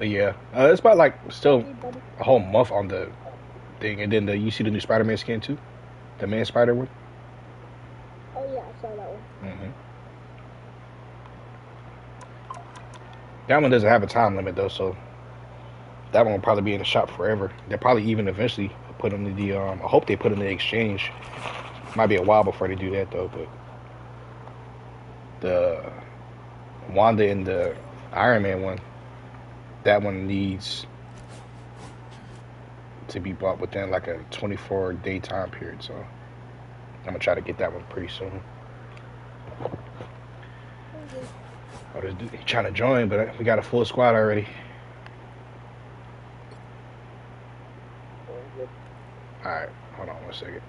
But yeah, it's about like still a whole month on the thing, and then you see the new Spider-Man skin too, the Man Spider one. Oh yeah, I saw that one. That one doesn't have a time limit though, so that one will probably be in the shop forever. They'll probably even eventually put in the I hope they put in the exchange. Might be a while before they do that though, but the Wanda and the Iron Man one, that one needs to be bought within like a 24-day time period. So I'm gonna try to get that one pretty soon. Oh, this dude trying to join, but we got a full squad already. All right, hold on 1 second.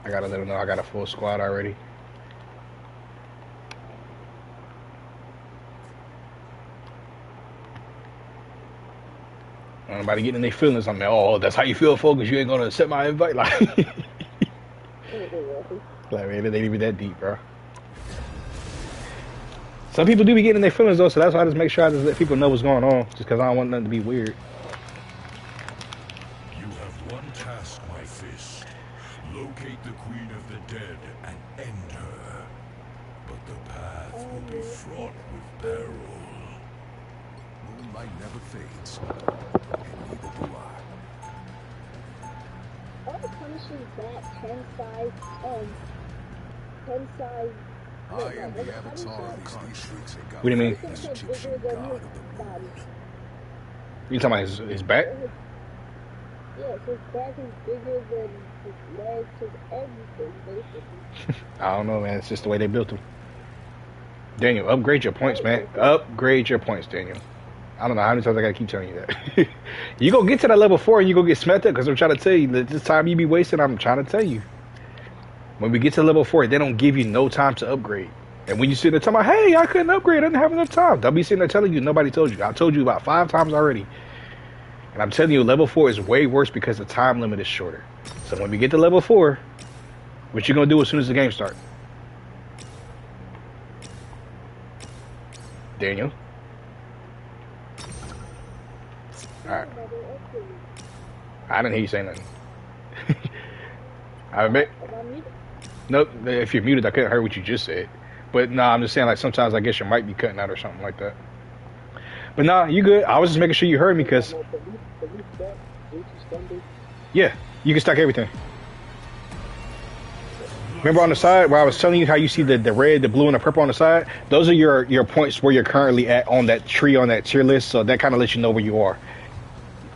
I gotta let them know I got a full squad already. Nobody getting in their feelings. I'm like, oh, that's how you feel, folks. You ain't gonna accept my invite, like, like man, it ain't even that deep, bro. Some people do be getting in their feelings though, so that's why I just make sure I just let people know what's going on, just because I don't want nothing to be weird. You have one task, my fist. Locate the Queen of the Dead and end her. But the path will be fraught with peril. Moonlight never fades, and neither do I. All the Punishers that 10 size, 10 size. I am the avatar of these streets. What do you mean? Bigger than his body. You talking about his back? Yes, his back is bigger than his legs, his everything, basically. I don't know, man. It's just the way they built him. Daniel, upgrade your points, man. Upgrade your points, Daniel. I don't know how many times I gotta keep telling you that. You gonna get to that level 4 and you gonna get smacked up, because I'm trying to tell you that this time you be wasting, I'm trying to tell you. When we get to level 4, they don't give you no time to upgrade. And when you sit there talking about, hey, I couldn't upgrade, I didn't have enough time. They'll be sitting there telling you nobody told you. I told you about 5 times already. And I'm telling you, level 4 is way worse because the time limit is shorter. So when we get to level 4, what you gonna do as soon as the game starts? Daniel? Alright. I didn't hear you say nothing. I admit. Nope, if you're muted, I couldn't hear what you just said. But nah, I'm just saying, like, sometimes I guess your mic be cutting out or something like that. But nah, you good. I was just making sure you heard me, because... Yeah, you can stack everything. Remember on the side where I was telling you how you see the red, the blue, and the purple on the side? Those are your points where you're currently at on that tree, on that tier list, so that kind of lets you know where you are.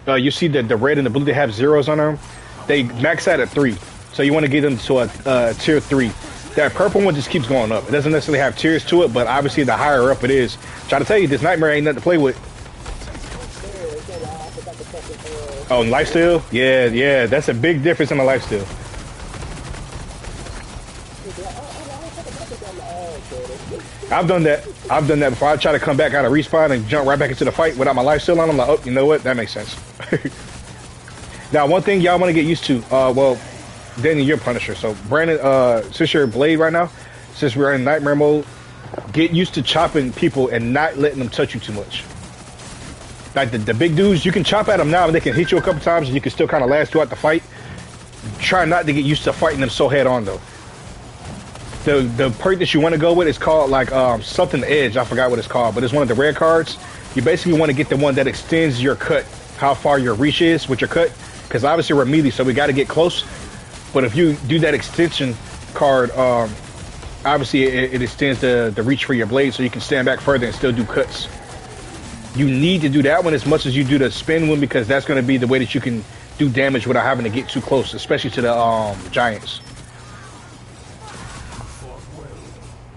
You see the red and the blue, they have zeros on them. They max out at 3. So you want to get them to a tier 3. That purple one just keeps going up. It doesn't necessarily have tiers to it, but obviously the higher up it is. Try to tell you, this nightmare ain't nothing to play with. Oh, and lifesteal? Yeah, that's a big difference in the lifesteal. I've done that before. I try to come back out of respawn and jump right back into the fight without my lifesteal on. I'm like, oh, you know what? That makes sense. Now, one thing y'all want to get used to, well, Danny, you're Punisher. So, Brandon, since you're Blade right now, since we're in Nightmare mode, get used to chopping people and not letting them touch you too much. Like the big dudes, you can chop at them now and they can hit you a couple times and you can still kind of last throughout the fight. Try not to get used to fighting them so head on, though. The perk that you want to go with is called, like, something edge. I forgot what it's called, but it's one of the rare cards. You basically want to get the one that extends your cut, how far your reach is with your cut. Because obviously we're melee, so we got to get close. But if you do that extension card, obviously it extends the reach for your blade, so you can stand back further and still do cuts. You need to do that one as much as you do the spin one, because that's going to be the way that you can do damage without having to get too close, especially to the giants.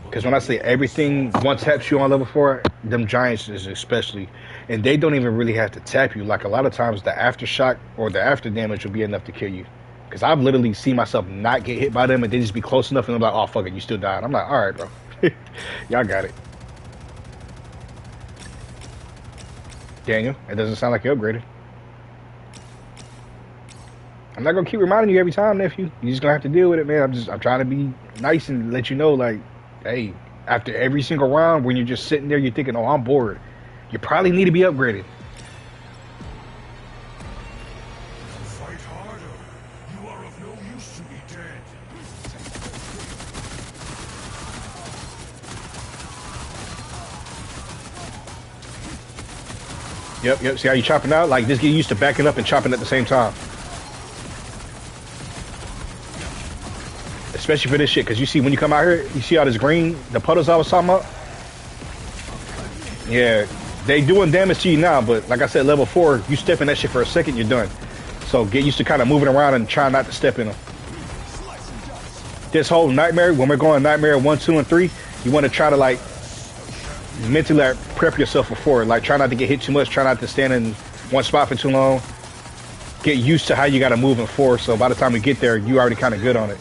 Because when I say everything one taps you on level 4, them giants is especially, and they don't even really have to tap you. Like, a lot of times the aftershock or the after damage will be enough to kill you. Because I've literally seen myself not get hit by them and they just be close enough and I'm like, oh fuck it, you still died. I'm like, alright, bro. Y'all got it. Daniel, it doesn't sound like you upgraded. I'm not gonna keep reminding you every time, nephew. You're just gonna have to deal with it, man. I'm trying to be nice and let you know, like, hey, after every single round, when you're just sitting there, you're thinking, oh, I'm bored. You probably need to be upgraded. Fight harder. You are of no use to me dead. Yep. See how you chopping out? Like, just get used to backing up and chopping at the same time. Especially for this shit, because you see when you come out here, you see all this green, the puddles I was talking about? Yeah, they doing damage to you now, but like I said, level 4, you step in that shit for a second, you're done. So get used to kind of moving around and trying not to step in them. This whole nightmare, when we're going nightmare 1, 2, and 3, you want to try to like mentally like, prep yourself for 4. Like try not to get hit too much, try not to stand in one spot for too long. Get used to how you got to move in 4, so by the time we get there, you already kind of good on it.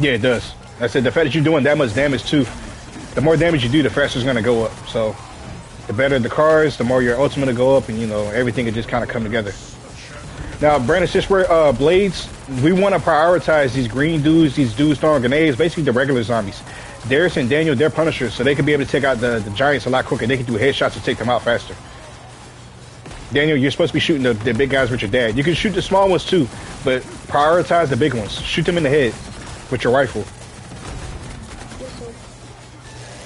Yeah, it does. I said the fact that you're doing that much damage too, the more damage you do, the faster it's gonna go up. So the better the cars, the more your ultimate will go up, and you know everything will just kind of come together. Now, Brandon, since we're blades, we want to prioritize these green dudes, these dudes throwing grenades, basically the regular zombies. Darius and Daniel, they're punishers, so they can be able to take out the giants a lot quicker. They can do headshots to take them out faster. Daniel, you're supposed to be shooting the big guys with your dad. You can shoot the small ones too, but prioritize the big ones. Shoot them in the head with your rifle.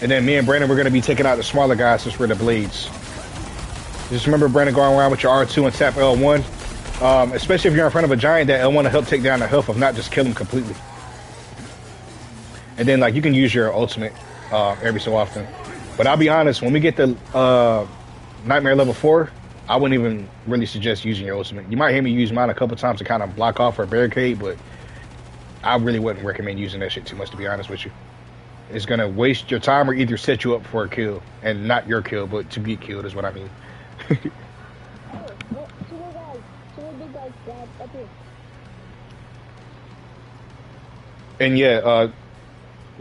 And then me and Brandon, we're going to be taking out the smaller guys since we're the blades. Just remember, Brandon, going around with your R2 and tap L1. Especially if you're in front of a giant, that L1 will help take down the health of not just kill him completely. And then, like, you can use your ultimate every so often. But I'll be honest, when we get to Nightmare level 4, I wouldn't even really suggest using your ultimate. You might hear me use mine a couple times to kind of block off or barricade, but I really wouldn't recommend using that shit too much, to be honest with you. It's going to waste your time or either set you up for a kill. And not your kill, but to be killed is what I mean. And yeah,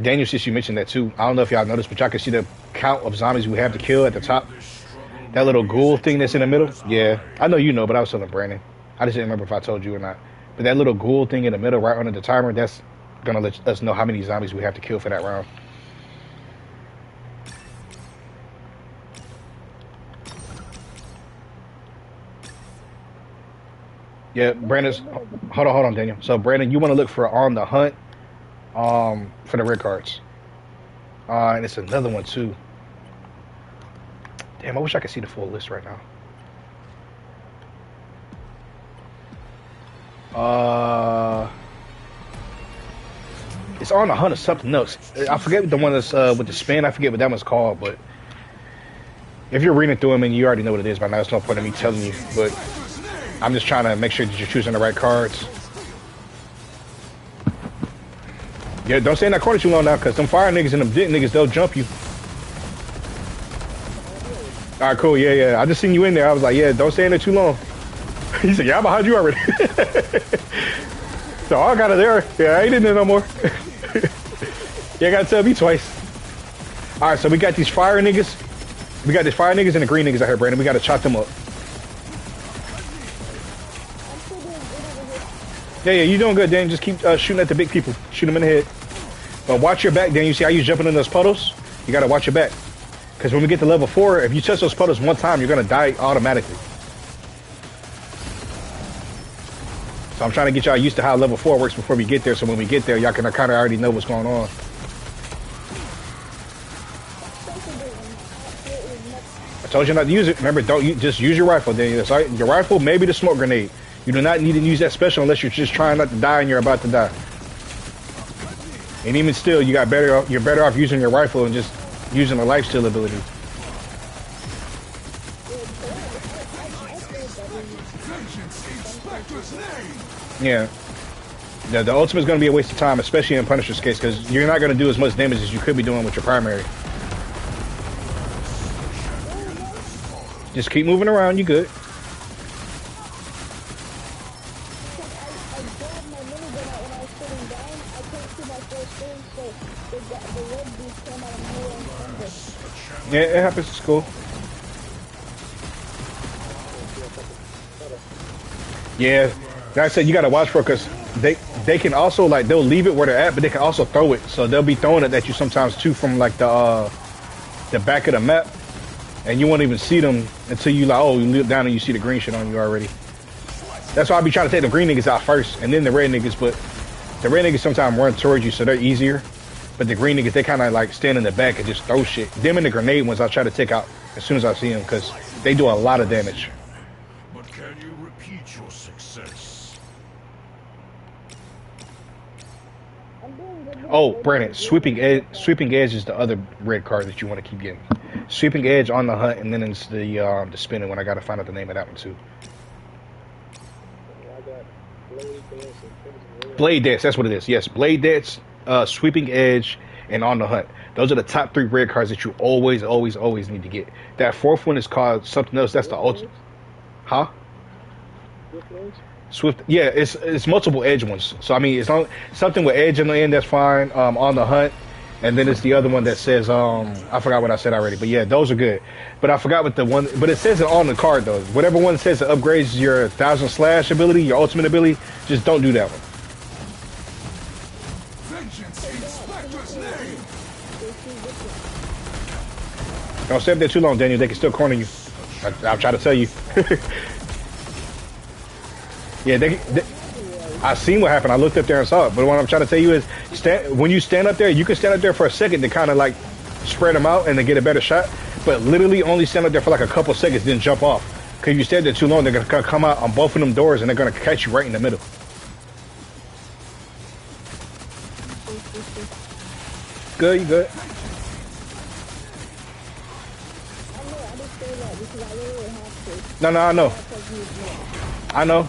Daniel, since you mentioned that too, I don't know if y'all noticed, but y'all can see the count of zombies we have to kill at the top. That little ghoul thing that's in the middle. Yeah, I know you know, but I was telling Brandon. I just didn't remember if I told you or not. But that little ghoul thing in the middle, right under the timer, that's gonna let us know how many zombies we have to kill for that round. Yeah, Brandon's. Hold on, Daniel. So Brandon, you want to look for on the hunt, for the red cards. And it's another one too. Damn, I wish I could see the full list right now. It's on the hunt of something else. I forget the one that's with the spin. I forget what that one's called, but if you're reading through them and you already know what it is by now, it's no point in me telling you. But I'm just trying to make sure that you're choosing the right cards. Yeah, don't stay in that corner too long now, because them fire niggas and them dick niggas, they'll jump you. Alright, cool, yeah. I just seen you in there. I was like, yeah, don't stay in there too long. He said, yeah, I'm behind you already. So I got it there. Yeah, I ain't in there no more. You gotta tell me twice. Alright, so we got these fire niggas. We got these fire niggas and the green niggas out here, Brandon. We gotta chop them up. Yeah, you doing good, Dan. Just keep shooting at the big people. Shoot them in the head. But watch your back, Dan. You see how you jumping in those puddles? You gotta watch your back. Because when we get to level 4, if you touch those puddles one time, you're gonna die automatically. So I'm trying to get y'all used to how level 4 works before we get there, so when we get there, y'all can kind of already know what's going on. I told you not to use it. Remember, just use your rifle. Then your rifle, maybe the smoke grenade. You do not need to use that special unless you're just trying not to die and you're about to die. And even still, you're better off using your rifle and just using the lifesteal ability. Yeah. The ultimate is going to be a waste of time, especially in Punisher's case, because you're not going to do as much damage as you could be doing with your primary. Just keep moving around. You good? Because I grabbed my minigun out when I was sitting down. I couldn't see my first thing, so the red beast came out of nowhere and killed us. Yeah, it happens to school. Yeah, like I said, you gotta watch for it because they can also like they'll leave it where they're at, but they can also throw it. So they'll be throwing it at you sometimes too from like the back of the map, and you won't even see them until you like you look down and you see the green shit on you already. That's why I be trying to take the green niggas out first, and then the red niggas. But the red niggas sometimes run towards you, so they're easier. But the green niggas, they kind of like stand in the back and just throw shit. Them and the grenade ones, I try to take out as soon as I see them because they do a lot of damage. But can you repeat your success? I'm doing good. Oh, Brandon, sweeping edge is the other red card that you want to keep getting. Sweeping edge on the hunt, and then it's the spinning one. I gotta find out the name of that one too. I got blade dance and Crimson Red. Blade dance, that's what it is. Yes, blade dance, sweeping edge, and on the hunt. Those are the top 3 red cards that you always need to get. That 4th one is called something else. That's the ultimate. Huh? Which ones? Swift, yeah, it's multiple edge ones. So I mean, it's on something with edge in the end. That's fine. On the hunt, and then it's the other one that says I forgot what I said already. But yeah, those are good. But I forgot what the one. But it says it on the card though. Whatever one says it upgrades your 1000 slash ability, your ultimate ability. Just don't do that one. Vengeance in Spectre's name! Don't stay up there too long, Daniel. They can still corner you. I'll try to tell you. Yeah, I seen what happened. I looked up there and saw it. But what I'm trying to tell you is, when you stand up there, you can stand up there for a second to kind of like spread them out and to get a better shot. But literally only stand up there for like a couple seconds, then jump off. Because if you stand there too long, they're going to come out on both of them doors and they're going to catch you right in the middle. Good, you good? No, I know. I know.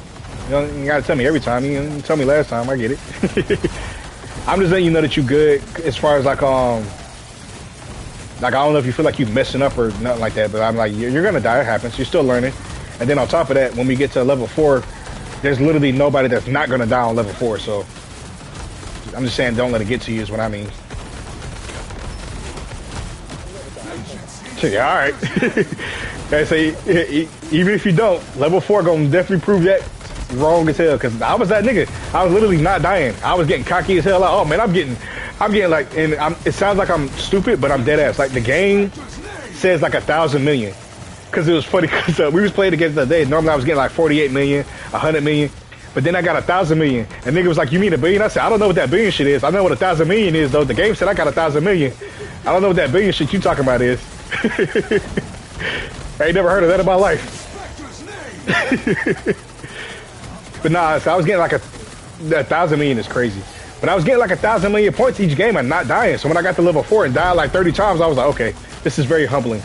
You gotta tell me every time. You didn't tell me last time. I get it. I'm just letting you know that you good as far as like I don't know if you feel like you messing up or nothing like that, but I'm like you're gonna die. It happens. You're still learning. And then on top of that, when we get to level 4, there's literally nobody that's not gonna die on level 4. So I'm just saying, don't let it get to you is what I mean. Yeah, all right. I say even if you don't, level 4 gonna definitely prove that wrong as hell. Cause I was that nigga. I was literally not dying. I was getting cocky as hell. Like, oh man, I'm getting like, and it sounds like I'm stupid, but I'm dead ass. Like the game says like 1,000 million. Cause it was funny because we was playing against the other day. Normally I was getting like 48 million, 100 million. But then I got 1,000 million. And nigga was like, you mean a billion? I said, I don't know what that billion shit is. I know what 1,000 million is though. The game said I got 1,000 million. I don't know what that billion shit you talking about is. I ain't never heard of that in my life. But nah, so I was getting like 1,000 million is crazy. But I was getting like 1,000 million points each game and not dying. So when I got to level 4 and died like 30 times, I was like, okay, this is very humbling.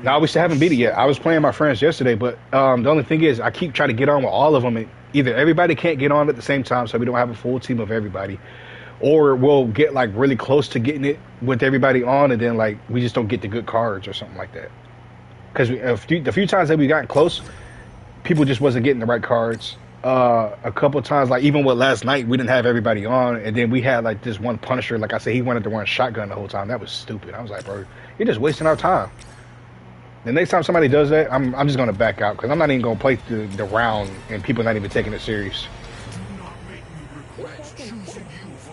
No, we still haven't beat it yet. I was playing my friends yesterday, but the only thing is I keep trying to get on with all of them. And either everybody can't get on at the same time, so we don't have a full team of everybody, or we'll get like really close to getting it with everybody on, and then like we just don't get the good cards or something like that. Because the few times that we got close, people just wasn't getting the right cards. A couple of times, like even with last night, we didn't have everybody on, and then we had like this one Punisher. Like I said, he wanted to run shotgun the whole time. That was stupid. I was like, bro, you're just wasting our time. The next time somebody does that, I'm just gonna back out because I'm not even gonna play the round and people not even taking it serious.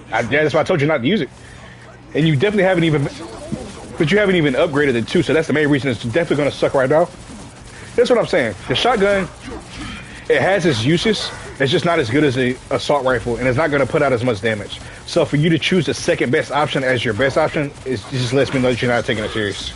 That's why I told you not to use it. And you definitely haven't even, but you haven't even upgraded it too. So that's the main reason it's definitely gonna suck right now. That's what I'm saying. The shotgun, it has its uses. It's just not as good as a assault rifle, and it's not gonna put out as much damage. So for you to choose the second best option as your best option, it just lets me know that you're not taking it serious.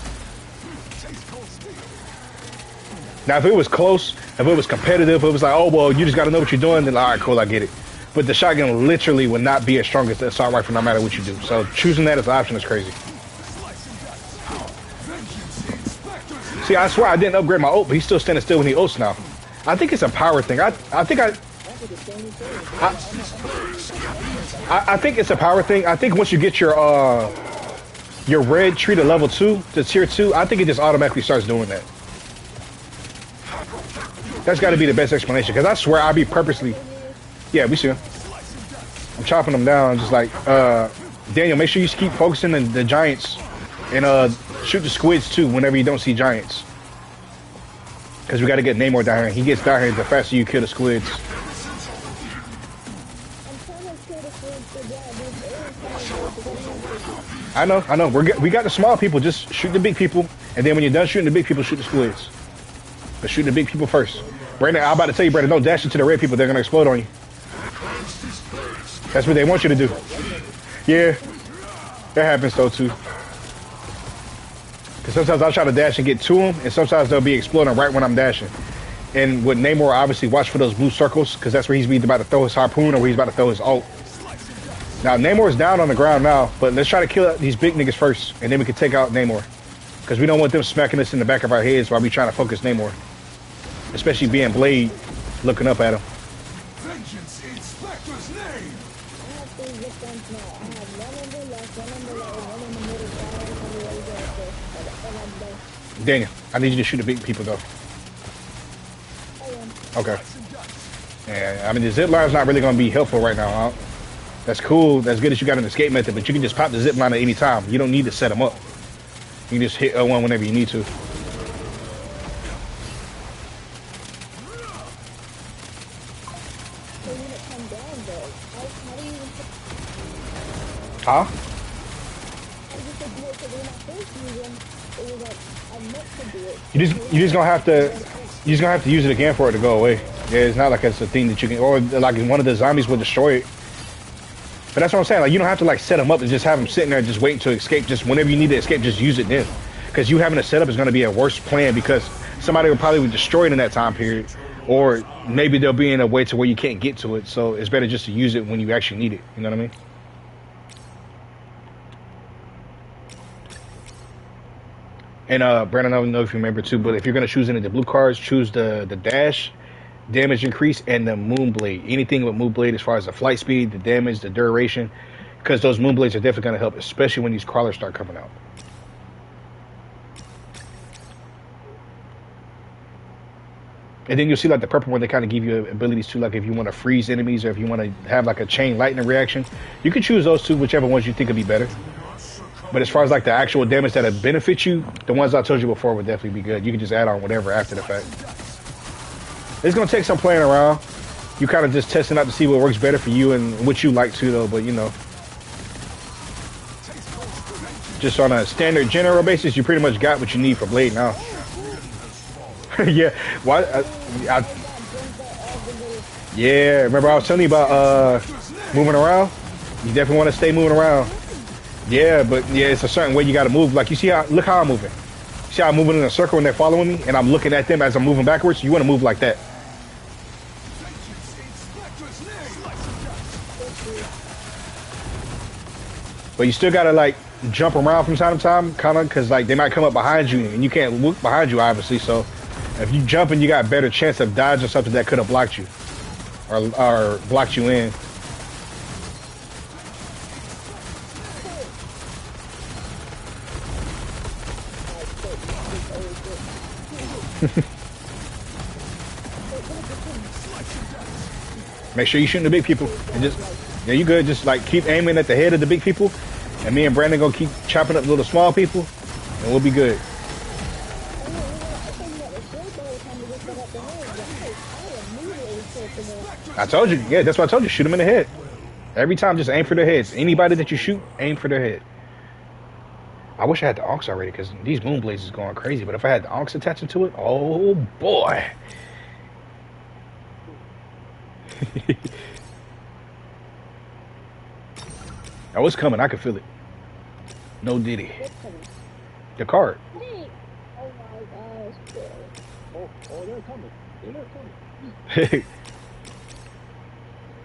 Now, if it was close, if it was competitive, if it was like, oh, well, you just got to know what you're doing, then all right, cool, I get it. But the shotgun literally would not be as strong as the assault rifle no matter what you do. So choosing that as an option is crazy. See, I swear I didn't upgrade my ult, but he's still standing still when he ults now. I think it's a power thing. I think I think it's a power thing. I think once you get your red tree to level 2, to tier 2, I think it just automatically starts doing that. That's got to be the best explanation, because I swear I'll be purposely... Yeah, we see him. I'm chopping them down, just like... Daniel, make sure you keep focusing on the giants, and shoot the squids too whenever you don't see giants. Because we got to get Namor down here. He gets down here, the faster you kill the squids. I know. We got the small people. Just shoot the big people, and then when you're done shooting the big people, shoot the squids. But shoot the big people first. Brandon, I'm about to tell you, Brandon, don't dash into the red people. They're gonna explode on you. That's what they want you to do. Yeah, that happens though too. Because sometimes I'll try to dash and get to them, and sometimes they'll be exploding right when I'm dashing. And with Namor, obviously watch for those blue circles, because that's where he's either about to throw his harpoon or where he's about to throw his ult. Now, Namor's down on the ground now, but let's try to kill these big niggas first, and then we can take out Namor. Because we don't want them smacking us in the back of our heads while we trying to focus Namor. Especially being Blade, looking up at him. Vengeance in Spectre's name! Daniel, I need you to shoot the big people, though. Okay. Yeah, I mean, the zip line's not really going to be helpful right now, huh? That's cool. That's good that you got an escape method, but you can just pop the zip line at any time. You don't need to set them up. You can just hit L1 whenever you need to. Huh? You just gonna have to use it again for it to go away. Yeah, it's not like it's a thing that you can, or like one of the zombies will destroy it. But that's what I'm saying. Like, you don't have to like set them up and just have them sitting there just waiting to escape. Just whenever you need to escape, just use it then. Because you having a setup is going to be a worse plan, because somebody will probably be destroyed in that time period, or maybe they'll be in a way to where you can't get to it. So it's better just to use it when you actually need it. You know what I mean? And Brandon, I don't know if you remember too, but if you're gonna choose any of the blue cards, choose the dash, damage increase, and the Moonblade. Anything with Moonblade as far as the flight speed, the damage, the duration, because those Moonblades are definitely gonna help, especially when these crawlers start coming out. And then you'll see like the purple one, they kind of give you abilities too, like if you want to freeze enemies or if you want to have like a chain lightning reaction, you can choose those two, whichever ones you think would be better. But as far as like the actual damage that'll benefit you, the ones I told you before would definitely be good. You can just add on whatever after the fact. It's gonna take some playing around. You kind of just testing out to see what works better for you and what you like too, though. But you know, just on a standard general basis, you pretty much got what you need for Blade now. Yeah, why? Yeah, remember I was telling you about moving around. You definitely want to stay moving around. Yeah, but yeah, it's a certain way you got to move. Like you see how, look how I'm moving. See how I'm moving in a circle and they're following me, and I'm looking at them as I'm moving backwards. You want to move like that. But you still gotta like jump around from time to time, kind of, because like they might come up behind you, and you can't look behind you, obviously. So if you jumping, you got a better chance of dodging something that could have blocked you, or blocked you in. Make sure you're shooting the big people, and just, yeah, you good. Just like keep aiming at the head of the big people, and me and Brandon gonna keep chopping up little small people, and we'll be good. I told you, yeah, that's what I told you. Shoot them in the head. Every time, just aim for their heads. Anybody that you shoot, aim for their head. I wish I had the Onks already, because these Moonblades is going crazy. But if I had the Onks attaching to it, oh boy. I was coming. I could feel it. No diddy. The card. Oh my gosh. Oh, they're coming. They're coming.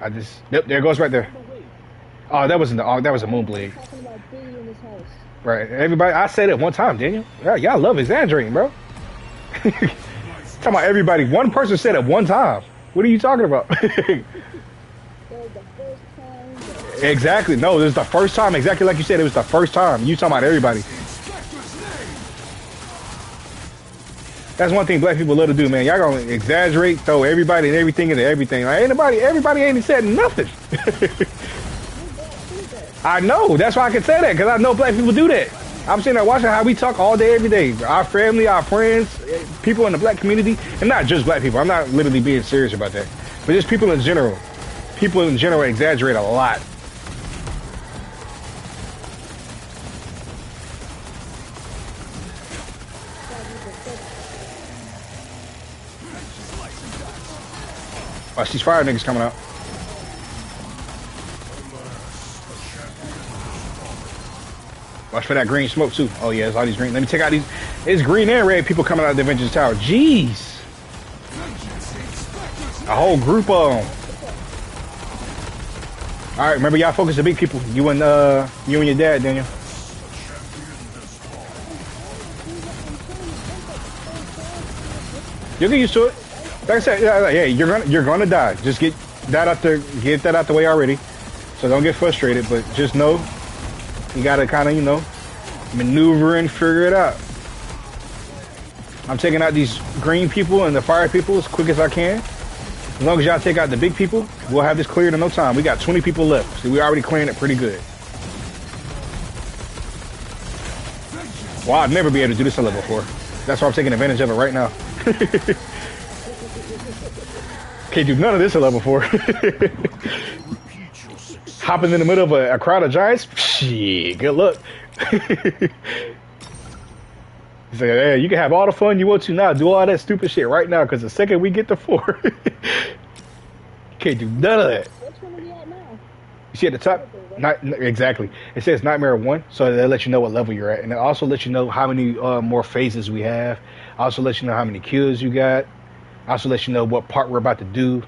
I just, yep, there it goes right there. Oh, that wasn't the Onk. That was a Moonblade. Talking about being in this house. Right. Everybody, I said it one time, Daniel. Yeah, y'all love Exandrine, bro. Talking about everybody. One person said it one time. What are you talking about? That was the first time that Exactly. No, this is the first time. Exactly like you said. It was the first time. You talking about everybody. That's one thing black people love to do, man. Y'all gonna exaggerate, throw everybody and everything into everything. Like, everybody ain't said nothing. I know. That's why I can say that, because I know black people do that. I'm sitting there watching how we talk all day, every day. Our family, our friends, people in the black community, and not just black people. I'm not literally being serious about that. But just people in general. People in general exaggerate a lot. Watch these fire niggas coming out. Watch for that green smoke too. Oh yeah, it's all these green. Let me take out these. It's green and red people coming out of the Vengeance Tower. Jeez. A whole group of them. All right, remember y'all focus the big people. You and your dad, Daniel. You'll get used to it. Like I said, yeah, you're gonna die. Just get that out the way already. So don't get frustrated, but just know you gotta kind of, maneuver and figure it out. I'm taking out these green people and the fire people as quick as I can. As long as y'all take out the big people, we'll have this cleared in no time. We got 20 people left, so we already clearing it pretty good. Well, I'd never be able to do this on level 4. That's why I'm taking advantage of it right now. Can't do none of this at level 4. Hopping in the middle of a crowd of giants? Shit, good luck. He's like, hey, you can have all the fun you want to now. Do all that stupid shit right now, because the second we get to 4, can't do none of that. which one are you at now? You see at the top? Not exactly. It says Nightmare 1, so that lets you know what level you're at, and it also lets you know how many more phases we have. Also lets you know how many kills you got. Also lets you know what part we're about to do.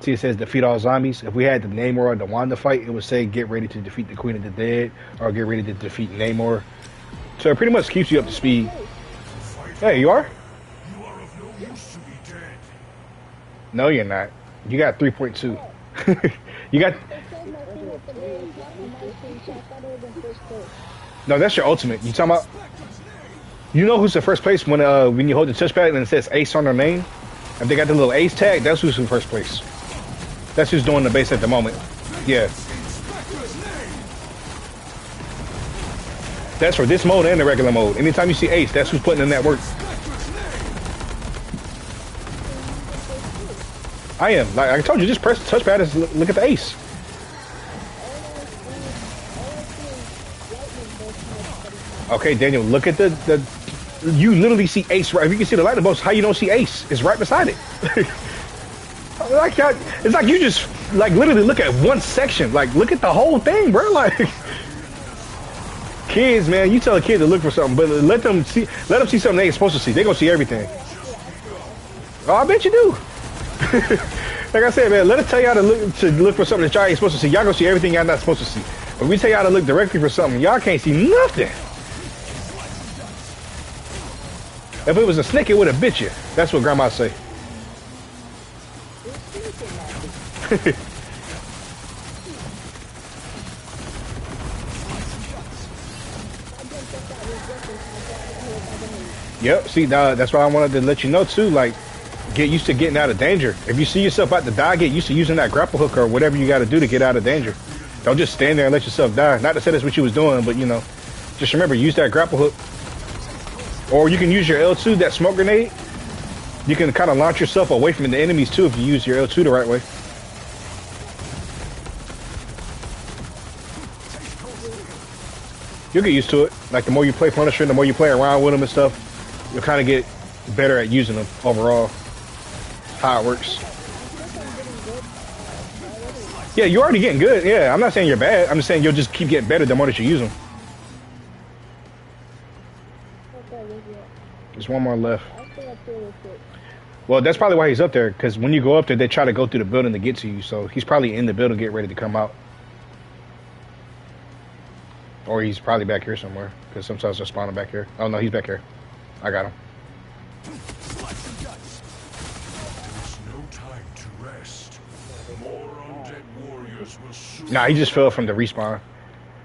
See, it says defeat all zombies. If we had the Namor or the Wanda fight, it would say get ready to defeat the Queen of the Dead, or get ready to defeat Namor. So it pretty much keeps you up to speed. Hey, you are? You are of no use to me dead. No, you're not. You got 3.2. You got. It says my thing at the very top of my screen, so I thought it was in first place. No, that's your ultimate. You talking about? You know who's in first place when you hold the touchpad and it says Ace on their name? If they got the little Ace tag, that's who's in first place. That's who's doing the base at the moment. Yeah. That's for this mode and the regular mode. Anytime you see Ace, that's who's putting in that work. I am. Like I told you, just press the touchpad and look at the Ace. Okay, Daniel, look at the you literally see Ace right. If you can see the lightning bolts, how you don't see Ace? It's right beside it. It's like you just literally look at one section. Like look at the whole thing, bro. Like kids, man, you tell a kid to look for something, but let them see something they ain't supposed to see. They gonna see everything. Oh, I bet you do. Like I said, man, let us tell y'all to look for something that y'all ain't supposed to see. Y'all gonna see everything y'all not supposed to see. But we tell y'all to look directly for something, y'all can't see nothing. If it was a snake, it would have bit you. That's what Grandma say. Yep. See, that's why I wanted to let you know too. Like, get used to getting out of danger. If you see yourself about to die, get used to using that grapple hook or whatever you got to do to get out of danger. Don't just stand there and let yourself die. Not to say that's what you was doing, but just remember, use that grapple hook. Or you can use your L2, that smoke grenade. You can kind of launch yourself away from the enemies too if you use your L2 the right way. You'll get used to it. Like the more you play Punisher, the more you play around with them and stuff, you'll kind of get better at using them overall. How it works. Yeah, you're already getting good. Yeah, I'm not saying you're bad. I'm just saying you'll just keep getting better the more that you use them. There's one more left. Well, that's probably why he's up there, because when you go up there, they try to go through the building to get to you. So he's probably in the building, getting ready to come out. Or he's probably back here somewhere, because sometimes they're spawning back here. Oh, no, he's back here. I got him. There's no time to Nah, he just fell from the respawn.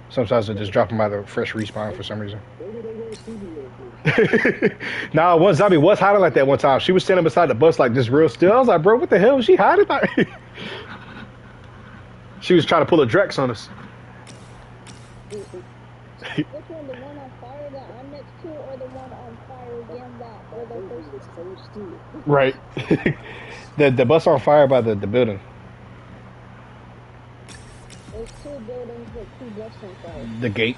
Sometimes they just drop him out of fresh respawn for some reason. Maybe they won't see me real quick. Nah, one zombie was hiding like that one time. She was standing beside the bus like just real still. I was like, bro, what the hell was she hiding like? She was trying to pull a Drex on us. Which one, the one on fire that I'm next to, or the one on fire again that where the first two? Right. the bus on fire by the building. There's two buildings with two buses on fire. The gate.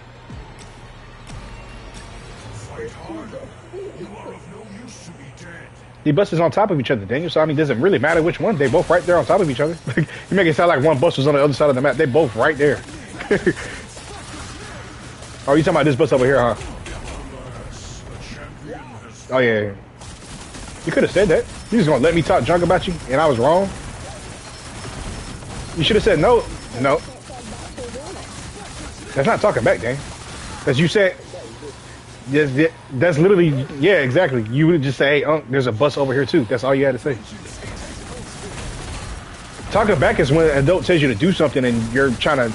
Fight harder. You are of no use to me dead. The buses on top of each other, Daniel. So I mean, it doesn't really matter which one. They both right there on top of each other. You make it sound like one bus was on the other side of the map. They both right there. Oh, you talking about this bus over here, huh? Oh yeah. You could have said that. You just gonna let me talk junk about you, and I was wrong. You should have said no. No. That's not talking back, Dan. Because you said. That's literally, yeah, exactly. You would just say, hey, there's a bus over here too. That's all you had to say. Talking back is when an adult tells you to do something and you're trying to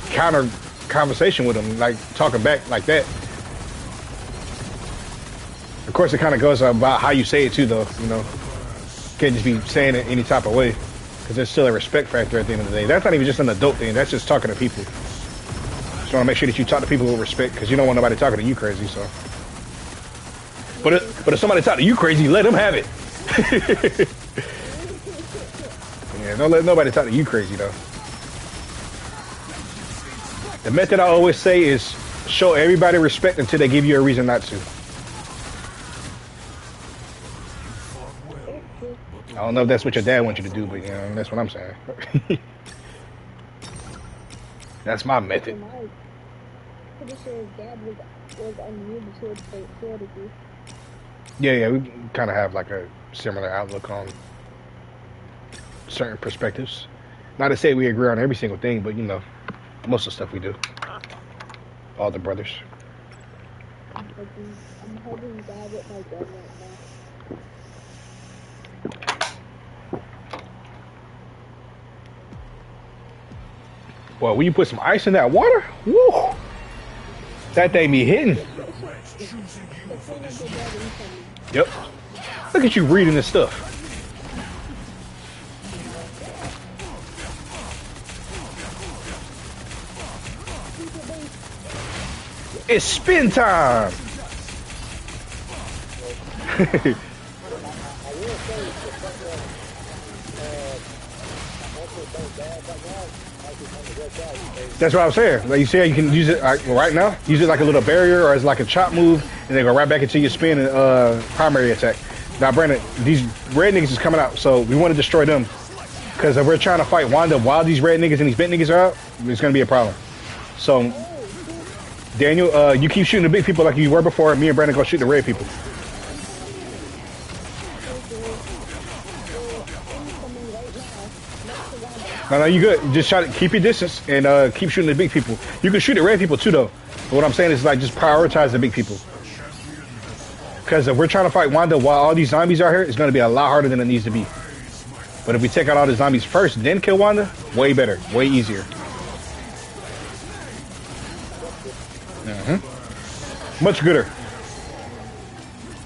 counter conversation with them, like talking back like that. Of course, it kind of goes about how you say it too, though. You know, can't just be saying it any type of way because there's still a respect factor at the end of the day. That's not even just an adult thing. That's just talking to people. Just want to make sure that you talk to people with respect because you don't want nobody talking to you crazy. So, but if somebody talk to you crazy, let them have it. Yeah, don't let nobody talk to you crazy though. The method I always say is show everybody respect until they give you a reason not to. I don't know if that's what your dad wants you to do, but you know, that's what I'm saying. That's my method. I'm pretty sure his dad was unmuted to it. Yeah, we kind of have like a similar outlook on certain perspectives. Not to say we agree on every single thing, but you know, most of the stuff we do. All the brothers. I'm hugging dad with my gun right now. Well, when you put some ice in that water, woo, that thing be hitting. Yep. Look at you reading this stuff. It's spin time. That's what I was saying. Like you said, you can use it right now. Use it like a little barrier or as like a chop move, and they go right back into your spin and primary attack. Now, Brandon, these red niggas is coming out, so we want to destroy them. Because if we're trying to fight Wanda while these red niggas and these bent niggas are out, it's going to be a problem. So, Daniel, you keep shooting the big people like you were before, and me and Brandon go shoot the red people. No, you good. Just try to keep your distance and keep shooting the big people. You can shoot the red people too, though. But what I'm saying is like just prioritize the big people. Because if we're trying to fight Wanda while all these zombies are here, it's going to be a lot harder than it needs to be. But if we take out all the zombies first, then kill Wanda, way better, way easier. Much gooder.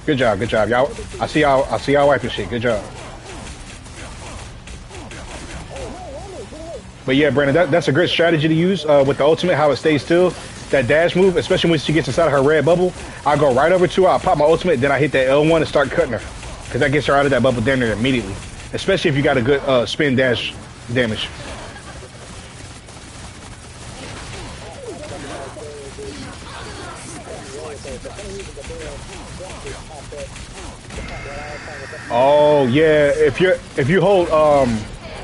Good job, y'all. I see y'all wiping shit. Good job. But yeah, Brandon, that's a great strategy to use with the ultimate, how it stays still. That dash move, especially when she gets inside of her red bubble, I go right over to her, I pop my ultimate, then I hit that L1 and start cutting her. Because that gets her out of that bubble damn near immediately. Especially if you got a good spin dash damage. Oh yeah, if you hold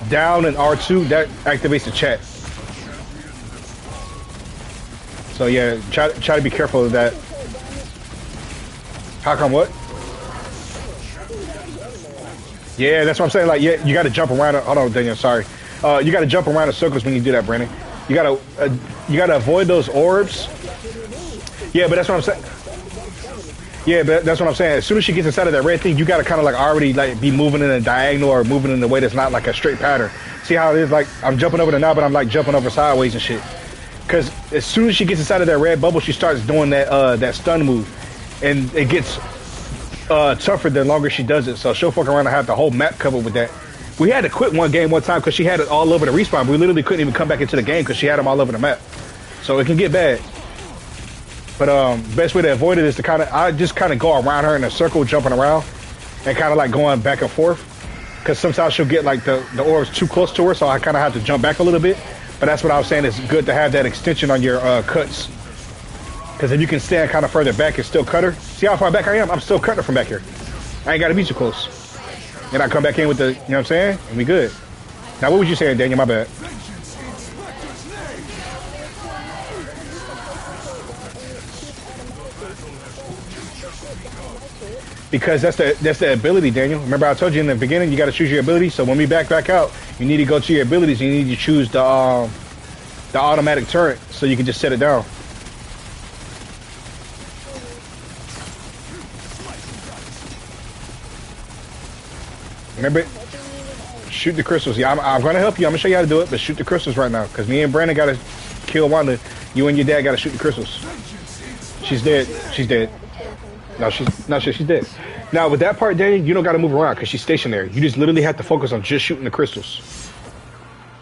down and R2, that activates the chat. So yeah, try to be careful of that. How come what? Yeah, that's what I'm saying. Like, yeah, you got to jump around. Hold on, Daniel. Sorry. You got to jump around in circles when you do that, Brandon. You gotta avoid those orbs. Yeah, but that's what I'm saying. Yeah, but that's what I'm saying. As soon as she gets inside of that red thing, you gotta kind of like already like be moving in a diagonal or moving in a way that's not like a straight pattern. See how it is? Like I'm jumping over the knob, but I'm like jumping over sideways and shit. Cause as soon as she gets inside of that red bubble, she starts doing that stun move, and it gets tougher the longer she does it. So she'll fuck around and have the whole map covered with that. We had to quit one game one time because she had it all over the respawn. We literally couldn't even come back into the game because she had them all over the map. So it can get bad. But best way to avoid it is to I just kind of go around her in a circle, jumping around, and kind of like going back and forth. Because sometimes she'll get like the orbs too close to her, so I kind of have to jump back a little bit. But that's what I was saying. It's good to have that extension on your cuts. Because if you can stand kind of further back and still cut her. See how far back I am? I'm still cutting her from back here. I ain't got to be too close. And I come back in with the, you know what I'm saying? And we good. Now, what was you saying, Daniel? My bad. Because that's the ability, Daniel. Remember I told you in the beginning, you got to choose your ability. So when we back out, you need to go to your abilities. You need to choose the automatic turret, so you can just set it down. Remember, shoot the crystals. Yeah, I'm gonna help you. I'm gonna show you how to do it, but shoot the crystals right now, because me and Brandon gotta kill Wanda. You and your dad gotta shoot the crystals. She's dead. She's dead. No, she's dead. Now with that part, Daniel, you don't gotta move around because she's stationary. You just literally have to focus on just shooting the crystals.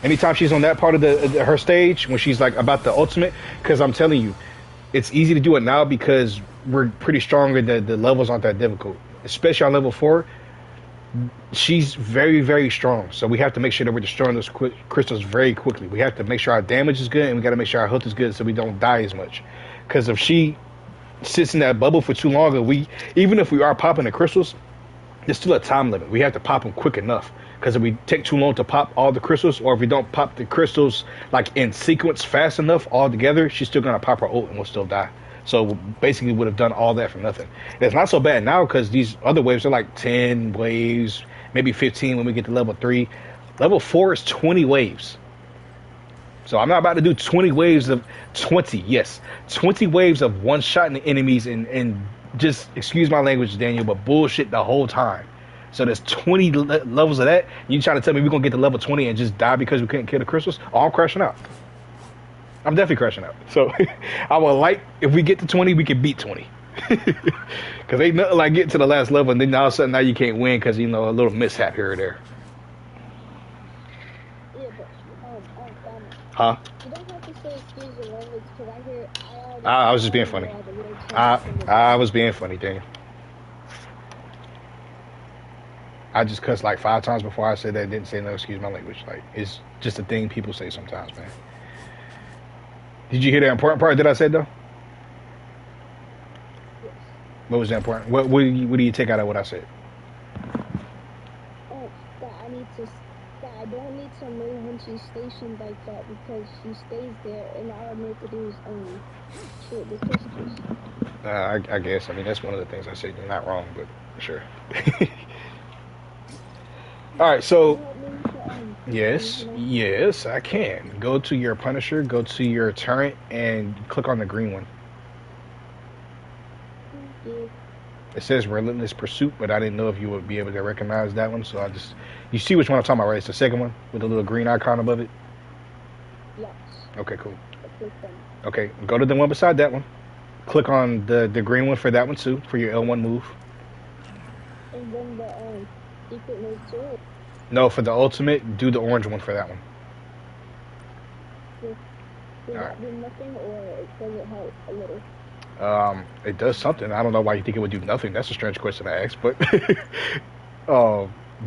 Anytime she's on that part of her stage, when she's like about the ultimate, because I'm telling you, it's easy to do it now because we're pretty strong and the levels aren't that difficult. Especially on level 4, she's very, very strong. So we have to make sure that we're destroying those crystals very quickly. We have to make sure our damage is good, and we got to make sure our health is good so we don't die as much. Because if she sits in that bubble for too long, and even if we are popping the crystals, there's still a time limit. We have to pop them quick enough. Because if we take too long to pop all the crystals, or if we don't pop the crystals like in sequence fast enough all together, she's still gonna pop her ult and we'll still die. So basically, would have done all that for nothing. And it's not so bad now because these other waves are like 10 waves, maybe 15 when we get to level 3. Level 4 is 20 waves. So I'm not about to do 20 waves of 20 waves of one-shotting the enemies and just, excuse my language, Daniel, but bullshit the whole time. So there's 20 levels of that. You trying to tell me we're going to get to level 20 and just die because we couldn't kill the crystals? Oh, I'm crashing out. I'm definitely crashing out. So I would like, if we get to 20, we can beat 20. Because ain't nothing like getting to the last level and then all of a sudden now you can't win because, you know, a little mishap here or there. Yeah, but, Huh? you don't have to say excuse the language because I hear... I was just being funny. I was being funny, Daniel. I just cussed like 5 times before I said that. Didn't say no, excuse my language. Like, it's just a thing people say sometimes, man. Did you hear the important part that I said, though? Yes. What was the important? What do you take out of what I said? Oh, that I don't need to move when she's stationed like that because she stays there and all I need to do is shoot the crystals. I guess. I mean, that's one of the things I said. You're not wrong, but sure. All right, so yes, I can. Go to your Punisher, go to your turret, and click on the green one. It says Relentless Pursuit, but I didn't know if you would be able to recognize that one, so you see which one I'm talking about, right? It's the second one with the little green icon above it? Yes. Okay, cool. Okay, go to the one beside that one. Click on the green one for that one too, for your L1 move. And then the secret move too? No, for the ultimate, do the orange one for that one. Does that do nothing, or does it help a little? It does something. I don't know why you think it would do nothing. That's a strange question to ask, but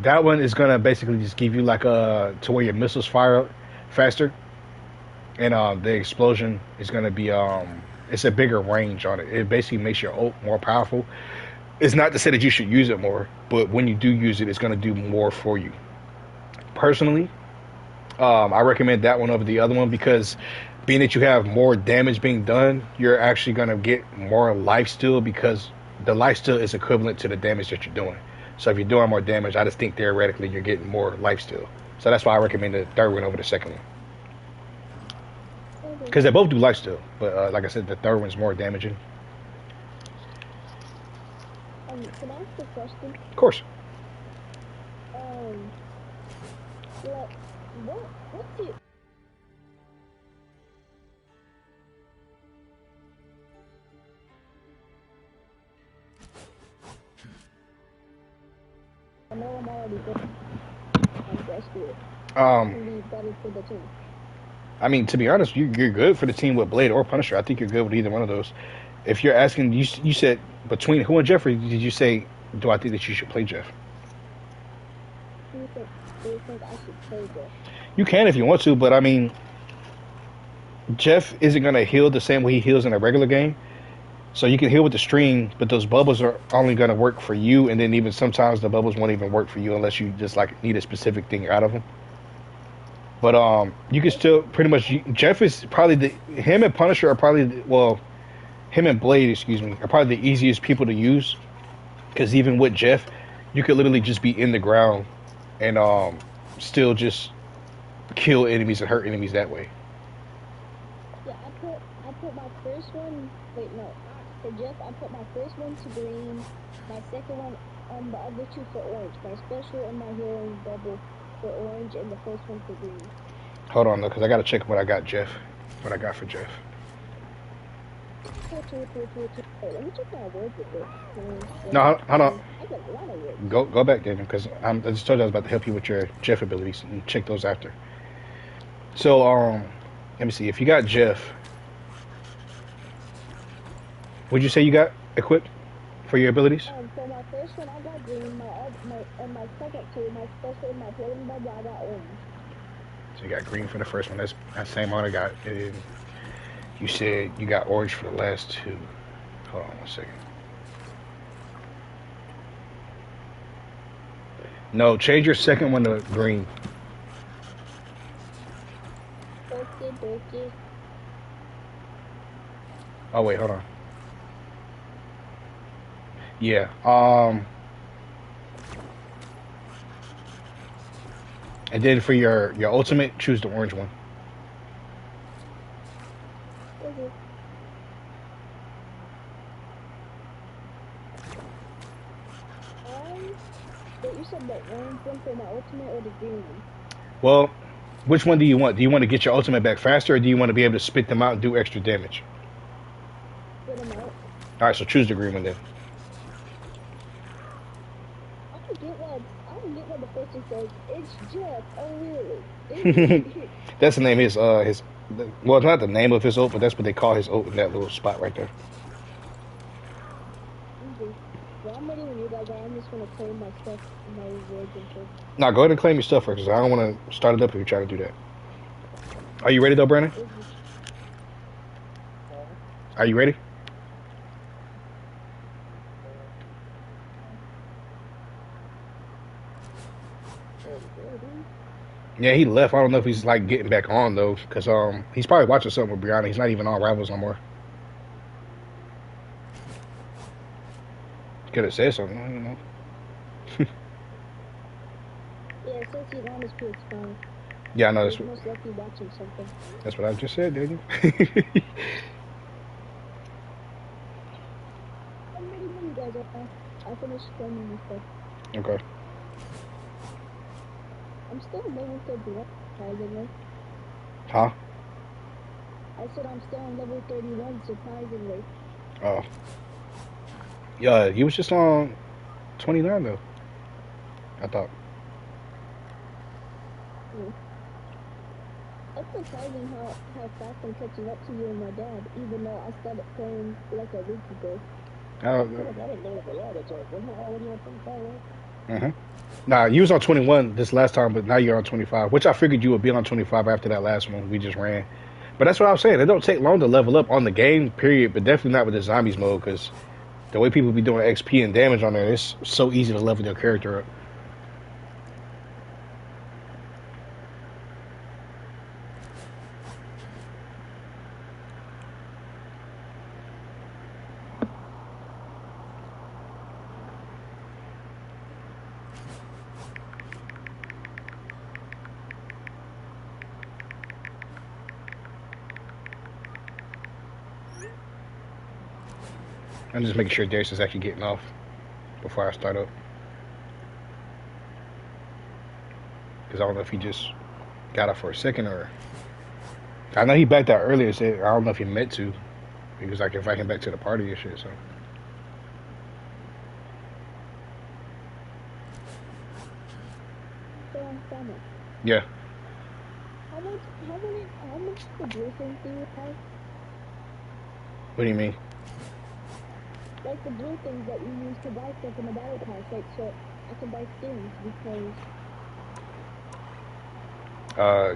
that one is gonna basically just give you like to where your missiles fire faster, and the explosion is gonna be it's a bigger range on it. It basically makes your ult more powerful. It's not to say that you should use it more, but when you do use it, it's gonna do more for you. Personally, I recommend that one over the other one because being that you have more damage being done, you're actually going to get more life steal because the life steal is equivalent to the damage that you're doing. So if you're doing more damage, I just think theoretically you're getting more life steal. So that's why I recommend the third one over the second one. Because they both do life steal, but like I said, the third one's more damaging. Can I ask a question? Of course. Like, what's it? I know I'm already good. I'm desperate. Um, Can be better for the team. I mean, to be honest, you're good for the team with Blade or Punisher. I think you're good with either one of those. If you're asking, you said between who and Jeff, or did you say, do I think that you should play Jeff? Do you think I should play this? You can if you want to, but I mean, Jeff isn't going to heal the same way he heals in a regular game. So you can heal with the stream, but those bubbles are only going to work for you, and then even sometimes the bubbles won't even work for you unless you just like need a specific thing out of them. But you can still pretty much. Jeff is probably him and Punisher are probably him and Blade, excuse me, are probably the easiest people to use. Because even with Jeff, you could literally just be in the ground and still just kill enemies and hurt enemies that way. Yeah, I put my first one. Wait, no. For Jeff, I put my first one to green. My second one on the other two for orange. My special and my healing double for orange, and the first one for green. Hold on though, because I gotta check what I got Jeff. What I got for Jeff. Wait, let me check my words with this. No, hold on. I got a lot of words. Go back, Daniel, because I just told you I was about to help you with your Jeff abilities and check those after. So let me see. If you got Jeff, would you say you got equipped for your abilities? For my first one, I got green. My second two, my special and my healing double, I got orange. So you got green for the first one. That's that same one I got. And you said you got orange for the last two. Hold on 1 second. No, change your second one to green. Okay. Oh wait, hold on. Yeah. And then for your ultimate, choose the orange one. Okay. But you said the orange one for my ultimate or the green one? Well, which one do you want? Do you want to get your ultimate back faster, or do you want to be able to spit them out and do extra damage? Spit them out. All right, so choose the green one then. I don't get what the person says. It's Jeff. Oh really? That's the name of his well, it's not the name of his ult, but that's what they call his ult in that little spot right there. Okay. Well, I'm ready when you guys are. I'm just gonna claim my stuff, my rewards and stuff. Now go ahead and claim your stuff first, because I don't want to start it up if you try to do that. Are you ready though, Brandon? Are you ready? Yeah, he left. I don't know if he's like getting back on though, because he's probably watching something with Brianna. He's not even on Rivals no more. Could have said something, I don't know. Yeah, it says he's on his PS5. Yeah, I know He's most likely watching something. that's what I just said, Daniel. I'm ready when you guys are. I finished claiming my stuff. Okay. I'm still on level 31, surprisingly. Huh? I said I'm still on level 31, surprisingly. Oh. Yeah, he was just on 29 though. I thought. It's surprising how fast I'm catching up to you and my dad, even though I started playing like a week ago. Oh. I didn't know if a lot of time. Wasn't I already on 25, right? Mhm. Nah, you was on 21 this last time, but now you're on 25, which I figured you would be on 25 after that last one we just ran. But that's what I was saying. It don't take long to level up on the game, period, but definitely not with the zombies mode, because the way people be doing XP and damage on there, it's so easy to level their character up. I'm just making sure Darius is actually getting off. before I start up. Because I don't know if he just got up for a second or... I know he backed out earlier, so I don't know if he meant to. Because I can invite him back to the party and shit, so... Yeah. How much the blue thing do you have? What do you mean? Like the blue things that you use to buy stuff in the battle pass, like so I can buy skins because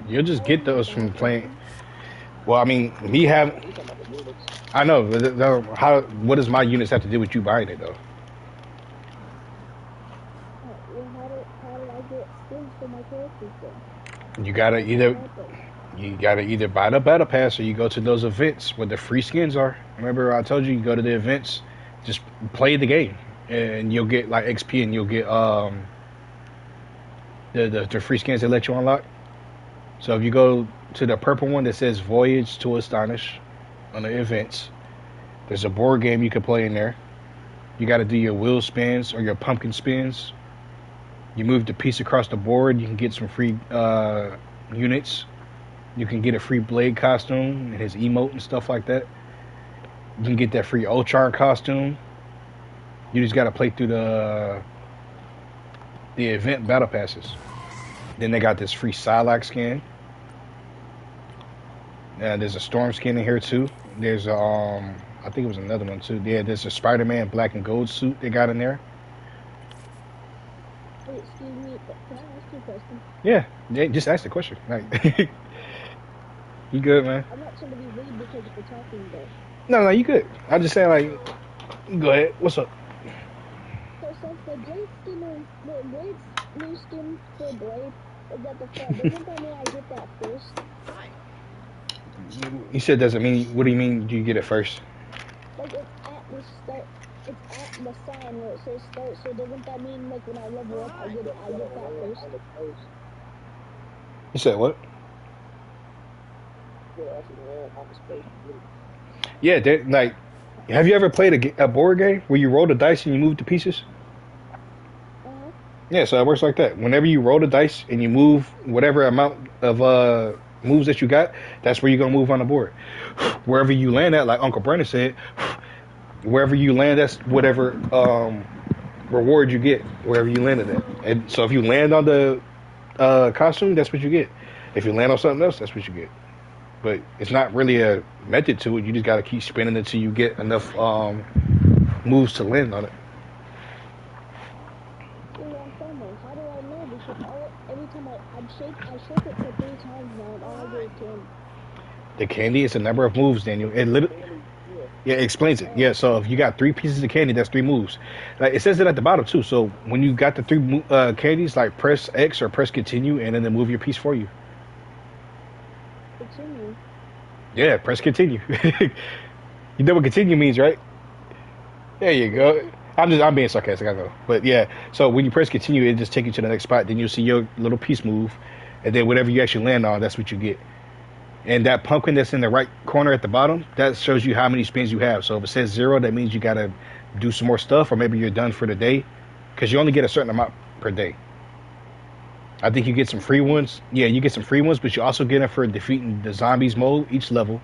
You'll just get those from playing. Well, I mean, me have. I know. But how? What does my units have to do with you buying it though? well, how do I get skins for my characters then? You gotta either buy the battle pass or you go to those events where the free skins are. Remember I told you you go to the events, just play the game and you'll get like XP and you'll get the free skins they let you unlock. So if you go to the purple one that says Voyage to Astonish on the events, there's a board game you can play in there. You got to do your wheel spins or your pumpkin spins. You move the piece across the board, you can get some free units. You can get a free Blade costume and his emote and stuff like that. You can get that free Ultron costume. You just got to play through the event battle passes. Then they got this free Psylocke skin. There's a Storm skin in here too. There's I think it was another one too. Yeah, there's a Spider-Man black and gold suit they got in there. Wait, excuse me, can I ask you a question? Yeah, just ask the question. Like, you good, man? I'm not trying to be rude because you're talking, but... No, you good. I'm just saying, like, go ahead. What's up? So since the Blade skin, the Blade's new skin for Blade is at the front, doesn't that mean I get that first? You said doesn't mean. What do you mean? Do you get it first? Like it's at the start. It's at the sign where it says start. So doesn't that mean like when I level up, I get that first? You said what? Yeah, like, have you ever played a board game where you roll the dice and you move the pieces? Uh-huh. Yeah, so it works like that. Whenever you roll the dice and you move whatever amount of moves that you got, that's where you're gonna move on the board. Wherever you land at, like Uncle Brandon said, wherever you land, that's whatever reward you get wherever you landed at. And so if you land on the costume, that's what you get. If you land on something else, that's what you get. But it's not really a method to it. You just got to keep spinning until you get enough moves to land on it. How do I know? Because every time I shake it for 3 times now, and all I get is candy. The candy is a number of moves, Daniel. It explains it. Yeah, so if you got 3 pieces of candy, that's 3 moves. Like it says it at the bottom too. So when you got the 3 candies, like press X or press continue, and then they move your piece for you. Continue. Yeah, press continue. You know what continue means, right? There you go. I'm being sarcastic, I know. But yeah, so when you press continue, it just takes you to the next spot. Then you'll see your little piece move, and then whatever you actually land on, that's what you get. And that pumpkin that's in the right corner at the bottom, that shows you how many spins you have. So if it says 0, that means you got to do some more stuff, or maybe you're done for the day, because you only get a certain amount per day. I think you get some free ones. Yeah, you get some free ones, but you also get them for defeating the zombies mode each level.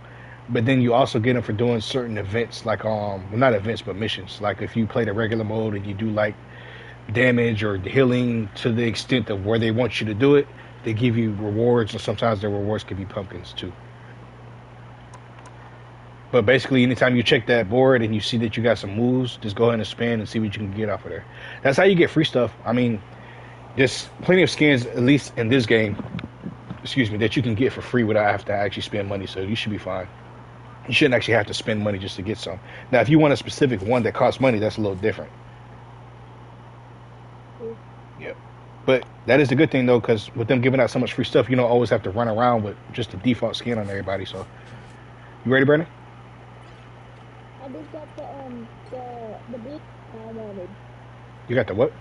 But then you also get them for doing certain events, like well, not events, but missions. Like if you play the regular mode and you do like damage or healing to the extent of where they want you to do it, they give you rewards, and sometimes the rewards can be pumpkins too. But basically, anytime you check that board and you see that you got some moves, just go ahead and spin and see what you can get off of there. That's how you get free stuff. I mean, there's plenty of skins, at least in this game, that you can get for free without having to actually spend money, so you should be fine. You shouldn't actually have to spend money just to get some. Now, if you want a specific one that costs money, that's a little different. Yep. But that is the good thing, though, because with them giving out so much free stuff, you don't always have to run around with just the default skin on everybody. So, you ready, Brandon? I just got the blue I wanted. You got the what?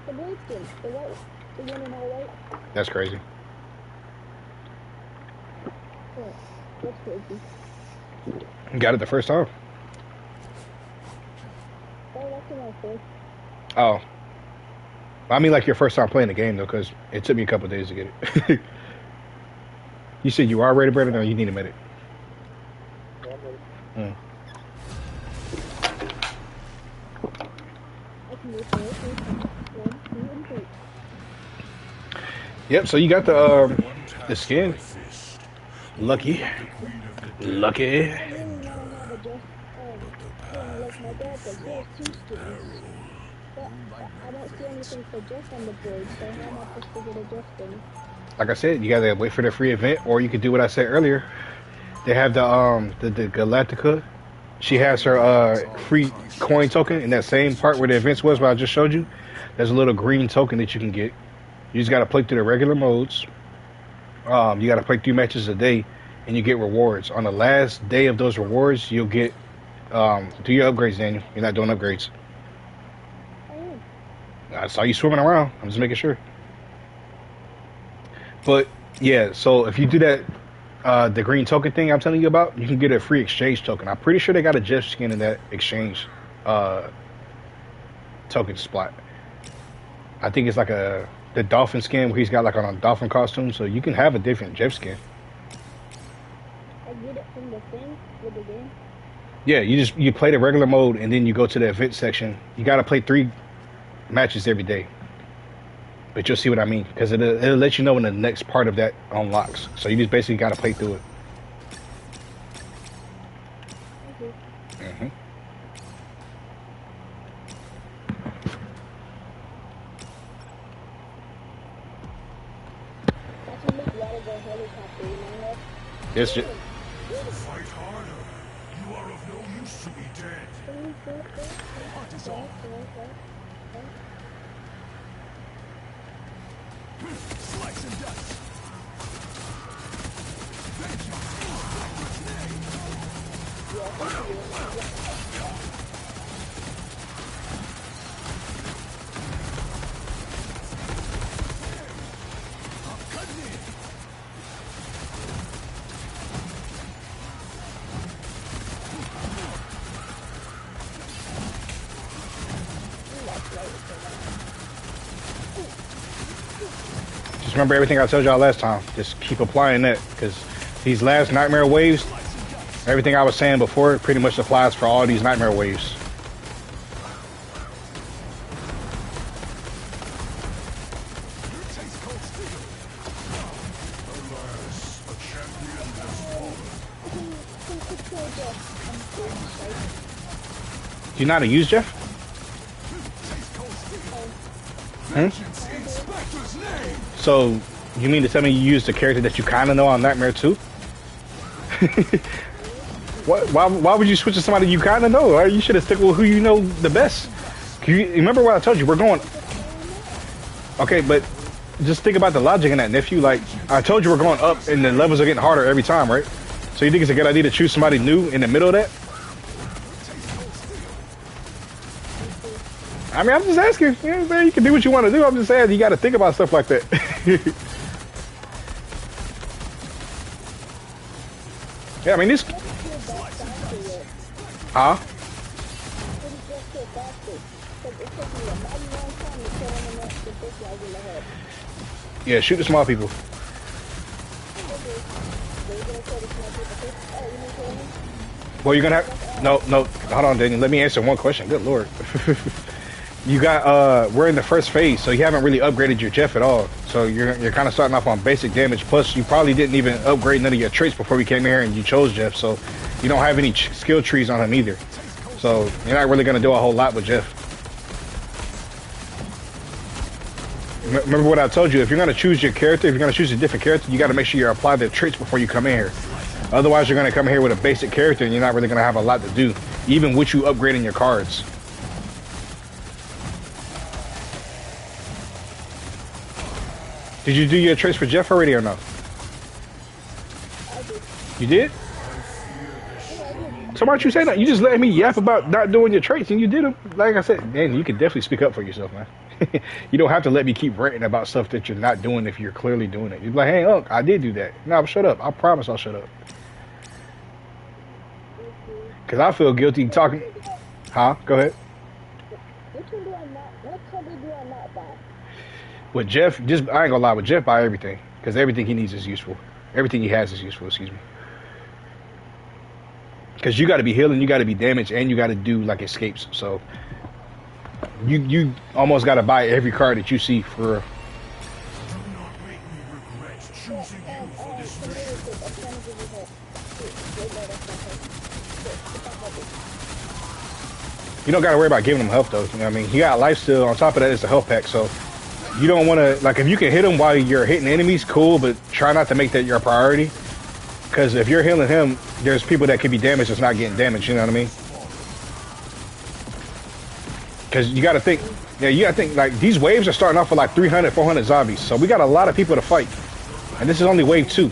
The blue skin, the white, the one in all white. That's crazy. Yeah, that's crazy. You got it the first time. Oh, that's in my face. Oh, I mean like your first time playing the game though, because it took me a couple days to get it. You said you are ready, Brandon, or you need a minute? Yeah, I'm ready. Mm. I can do 1, 2, and 3. Yep. So you got One the task skin. my fist. Lucky, Locate the Queen of the Dead lucky. I really want to have a just but the skin like path my will be dad does. He has fraught 2 with skins. peril. But I don't see anything for Jeff on the board, so how am I supposed to get a Jeff skin? Like I said, you gotta wait for the free event, or you could do what I said earlier. They have the Galactica. She has her free coin token in that same part where the events was, where I just showed you. There's a little green token that you can get. You just gotta play through the regular modes. You gotta play 3 matches a day, and you get rewards. On the last day of those rewards, you'll get do your upgrades, Daniel. You're not doing upgrades. I am. I saw you swimming around. I'm just making sure. But yeah, so if you do that, the green token thing I'm telling you about, you can get a free exchange token. I'm pretty sure they got a Jeff skin in that exchange uh, token spot. I think it's like the dolphin skin where he's got like on a dolphin costume, so you can have a different Jeff skin. I get it from the thing with the game. Yeah, you play the regular mode and then you go to the event section. You got to play 3 matches every day. But you'll see what I mean, because it'll let you know when the next part of that unlocks. So you just basically got to play through it. Okay. hmm I can make water go helicopter, you know what? It's just, Fight harder. You are of no use to me dead. Heart is off. Slice and dust. just remember everything I told y'all last time. Just keep applying that, because these last nightmare waves, everything I was saying before pretty much applies for all these nightmare waves. Alas, a champion has fallen. Do you know how to use Jeff? Hmm? Inspector's name. So, you mean to tell me you used the character that you kind of know on Nightmare 2? Why would you switch to somebody you kind of know? Right? You should have stuck with who you know the best. You remember what I told you? We're going... Okay, but just think about the logic in that, nephew. Like, I told you we're going up and the levels are getting harder every time, right? So you think it's a good idea to choose somebody new in the middle of that? I mean, I'm just asking. You know what I'm saying? You can do what you want to do. I'm just saying you got to think about stuff like that. Yeah, I mean, this... Huh? Yeah, shoot the small people. Well, you're gonna have... No, no. Hold on, Daniel. Let me answer one question. Good lord. You got, we're in the first phase, so you haven't really upgraded your Jeff at all. So you're kind of starting off on basic damage. Plus, you probably didn't even upgrade none of your traits before we came here and you chose Jeff. So you don't have any skill trees on him either. So you're not really going to do a whole lot with Jeff. Remember what I told you. If you're going to choose your character, if you're going to choose a different character, you got to make sure you apply the traits before you come in here. Otherwise, you're going to come here with a basic character and you're not really going to have a lot to do, even with you upgrading your cards. Did you do your traits for Jeff already or no? You did? So why don't you say that? You just let me yap about not doing your traits and you did them. Like I said, man, you can definitely speak up for yourself, man. You don't have to let me keep ranting about stuff that you're not doing if you're clearly doing it. You're like, hey, Unc, I did do that. No, shut up. I promise I'll shut up. Because I feel guilty talking. Huh? Go ahead. Which one do I not? With Jeff, just I ain't gonna lie. With Jeff, buy everything because everything he needs is useful. Everything he has is useful. Excuse me. Because you got to be healing, you got to be damaged, and you got to do like escapes. So you almost got to buy every card that you see for real. Do not make me regret choosing you for this mission. You don't got to worry about giving him health though. You know what I mean? He got life steal. On top of that, it's a health pack. So you don't want to, like, if you can hit him while you're hitting enemies, cool. But try not to make that your priority. Because if you're healing him, there's people that could be damaged that's not getting damaged. You know what I mean? Because you got to think, yeah, you got to think, like, these waves are starting off with like 300, 400 zombies. So we got a lot of people to fight. And this is only wave 2.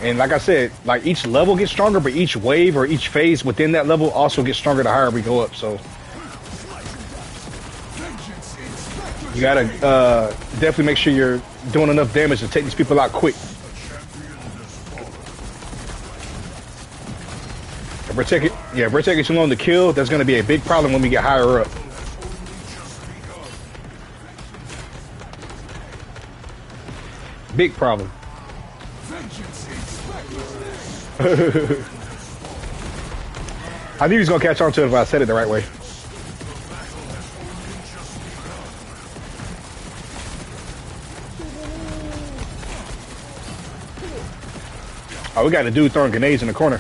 And like I said, like, each level gets stronger, but each wave or each phase within that level also gets stronger the higher we go up. So you got to definitely make sure you're doing enough damage to take these people out quick. If we're taking too long to kill, that's going to be a big problem when we get higher up. Big problem. I knew he was going to catch on to it if I said it the right way. Oh, we got a dude throwing grenades in the corner.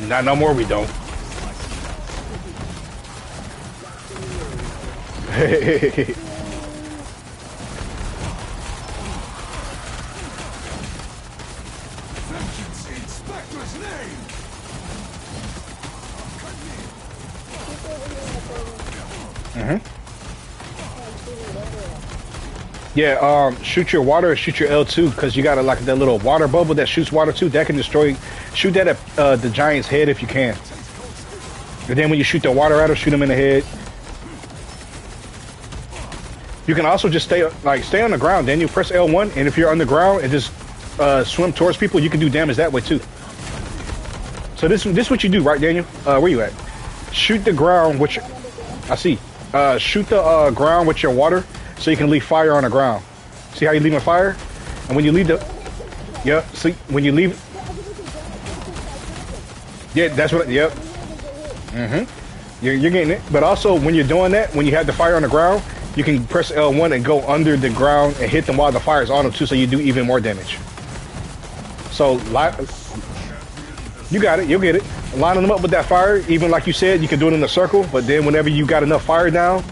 Not no more, we don't. Yeah, shoot your water or shoot your L2 because you got like that little water bubble that shoots water too. That can destroy. Shoot that at the giant's head if you can. And then when you shoot the water at him, shoot him in the head. You can also just stay on the ground. Then you press L1, and if you're on the ground and just swim towards people, you can do damage that way too. So this is what you do, right, Daniel? Where you at? Shoot the ground with your. I see. Shoot the ground with your water. So you can leave fire on the ground. See how you leaving fire? And when you leave the... Yep, see, when you leave... Yeah, that's what... Yep. You're getting it. But also, when you're doing that, when you have the fire on the ground, you can press L1 and go under the ground and hit them while the fire's on them too, so you do even more damage. So, you got it. You'll get it. Lining them up with that fire, even like you said, you can do it in a circle, but then whenever you got enough fire down...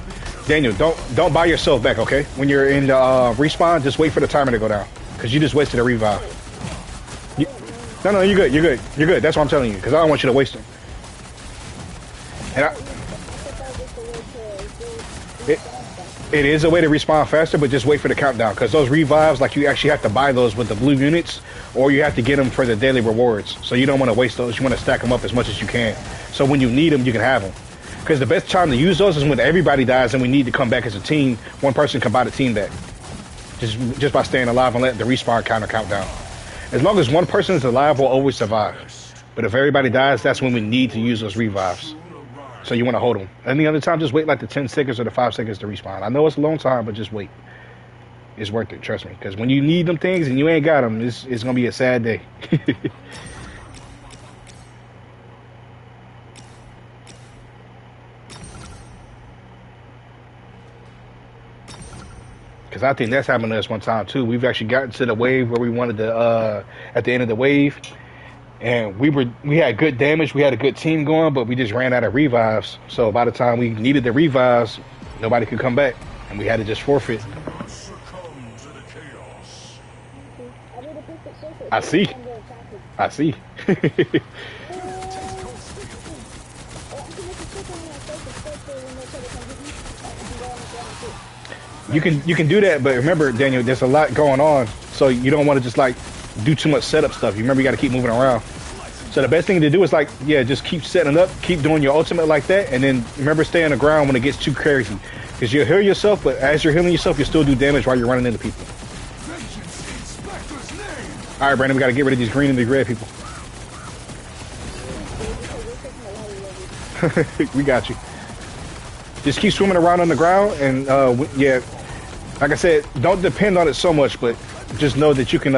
Daniel, don't buy yourself back, okay? When you're in the respawn, just wait for the timer to go down, because you just wasted a revive. No, you're good. You're good. That's what I'm telling you, because I don't want you to waste them. And it is a way to respawn faster, but just wait for the countdown, because those revives, like, you actually have to buy those with the blue units, or you have to get them for the daily rewards. So you don't want to waste those. You want to stack them up as much as you can. So when you need them, you can have them. Because the best time to use those is when everybody dies and we need to come back as a team. One person can buy the team back. Just by staying alive and letting the respawn counter count down. As long as one person is alive, we'll always survive. But if everybody dies, that's when we need to use those revives. So you want to hold them. Any other time, just wait like the 10 seconds or the 5 seconds to respawn. I know it's a long time, but just wait. It's worth it, trust me. Because when you need them things and you ain't got them, it's going to be a sad day. Because I think that's happened to us one time too. We've actually gotten to the wave where we wanted to, at the end of the wave, and we had good damage. We had a good team going, but we just ran out of revives. So by the time we needed the revives, nobody could come back, and we had to just forfeit. I see. You can do that, but remember, Daniel, there's a lot going on, so you don't want to just like do too much setup stuff. You remember, you got to keep moving around. So the best thing to do is like, yeah, just keep setting up, keep doing your ultimate like that, and then remember, stay on the ground when it gets too crazy, because you'll heal yourself, but as you're healing yourself, you'll still do damage while you're running into people. All right, Brandon, we got to get rid of these green and these red people. We got you. Just keep swimming around on the ground, and yeah, like I said, don't depend on it so much, but just know that you can.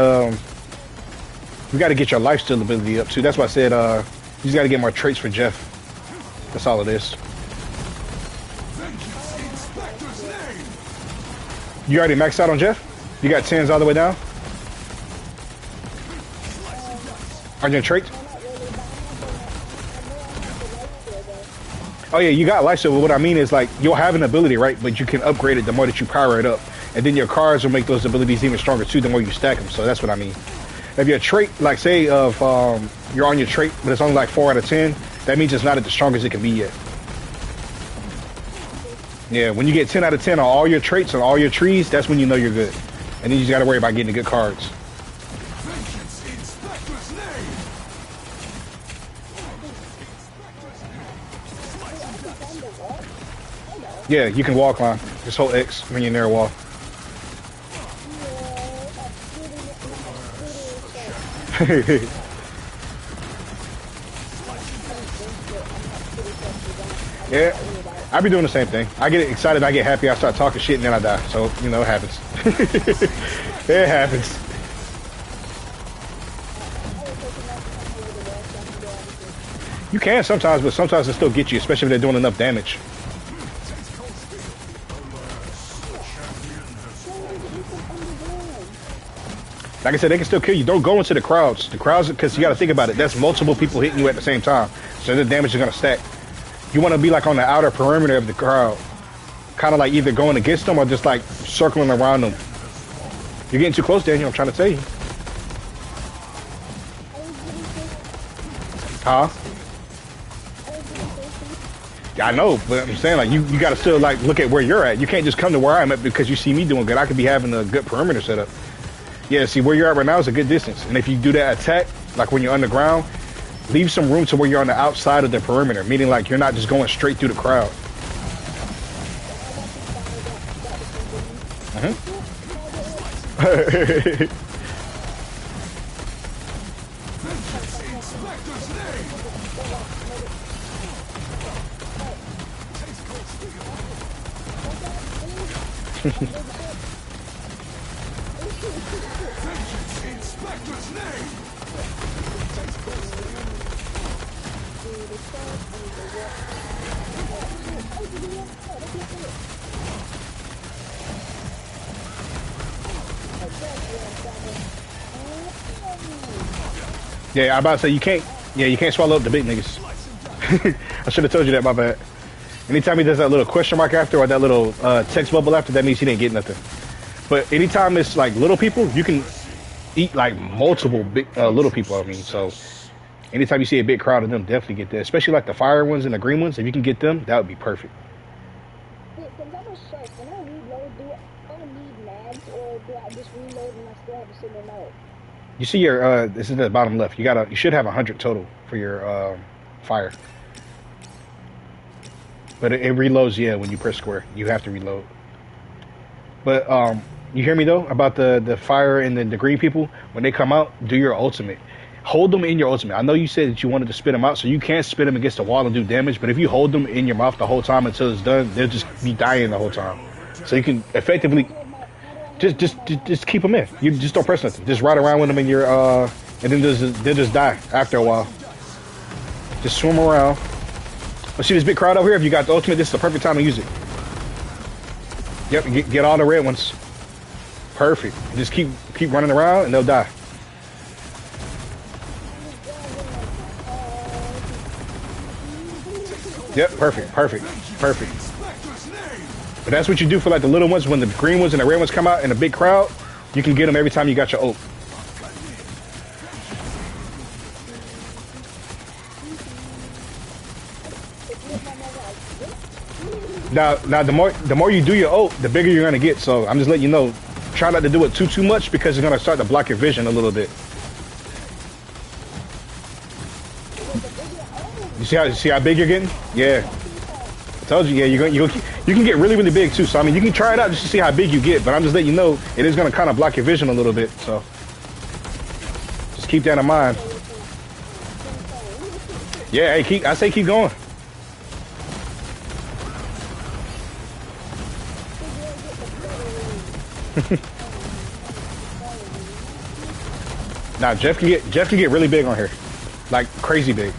You got to get your lifesteal ability up too. That's why I said you just got to get more traits for Jeff. That's all it is. You already maxed out on Jeff? You got 10s all the way down? On your traits? Oh yeah, you got lifesteal, but what I mean is like you'll have an ability, right? But you can upgrade it the more that you power it up. And then your cards will make those abilities even stronger too the more you stack them. So that's what I mean. If your trait, like say if you're on your trait, but it's only like 4 out of 10, that means it's not at the strongest it can be yet. Yeah, when you get 10 out of 10 on all your traits and all your trees, that's when you know you're good. And then you just got to worry about getting the good cards. Yeah, you can wall climb. Just hold X when you're near a wall. Yeah, I be doing the same thing. I get excited, I get happy, I start talking shit, and then I die. So, you know, it happens. It happens. You can sometimes, but sometimes it still gets you, especially if they're doing enough damage. Like I said, they can still kill you. Don't go into the crowds. The crowds, because you got to think about it. That's multiple people hitting you at the same time. So the damage is going to stack. You want to be like on the outer perimeter of the crowd. Kind of like either going against them or just like circling around them. You're getting too close, Daniel. I'm trying to tell you. Huh? Yeah, I know, but I'm saying like you got to still like look at where you're at. You can't just come to where I'm at because you see me doing good. I could be having a good perimeter setup. Yeah, see where you're at right now is a good distance. And if you do that attack, like when you're underground, leave some room to where you're on the outside of the perimeter, meaning like you're not just going straight through the crowd. Yeah, I'm about to say you can't. Yeah, you can't swallow up the big niggas. I should have told you that. My bad. Anytime he does that little question mark after or that little text bubble after, that means he didn't get nothing. But anytime it's like little people, you can eat like multiple big little people. I mean, so anytime you see a big crowd of them, definitely get that. Especially like the fire ones and the green ones. If you can get them, that would be perfect. When I reload, do I need mags or do I just reload and I still have a single mode? You see your this is the bottom left. You should have 100 total for your fire. But it reloads, yeah, when you press square. You have to reload. But you hear me though about the fire and the green people? When they come out, do your ultimate. Hold them in your ultimate. I know you said that you wanted to spit them out, so you can't spit them against the wall and do damage, but if you hold them in your mouth the whole time until it's done, they'll just be dying the whole time. So you can effectively just keep them in. You just don't press nothing. Just ride around with them in your and then they'll just die after a while. Just swim around. But see this big crowd over here? If you got the ultimate, this is the perfect time to use it. Yep, get all the red ones. Perfect. Just keep running around and they'll die. Yep, perfect. But that's what you do for like the little ones. When the green ones and the red ones come out in a big crowd, you can get them every time you got your ult. Now the more you do your ult, the bigger you're gonna get. So I'm just letting you know, try not to do it too much because it's gonna start to block your vision a little bit. You see how big you're getting? Yeah. I told you, yeah, you can get really big too. So I mean, you can try it out just to see how big you get. But I'm just letting you know it is gonna kind of block your vision a little bit. So just keep that in mind. Yeah, hey, I say keep going. Nah, Jeff can get really big on here, like crazy big.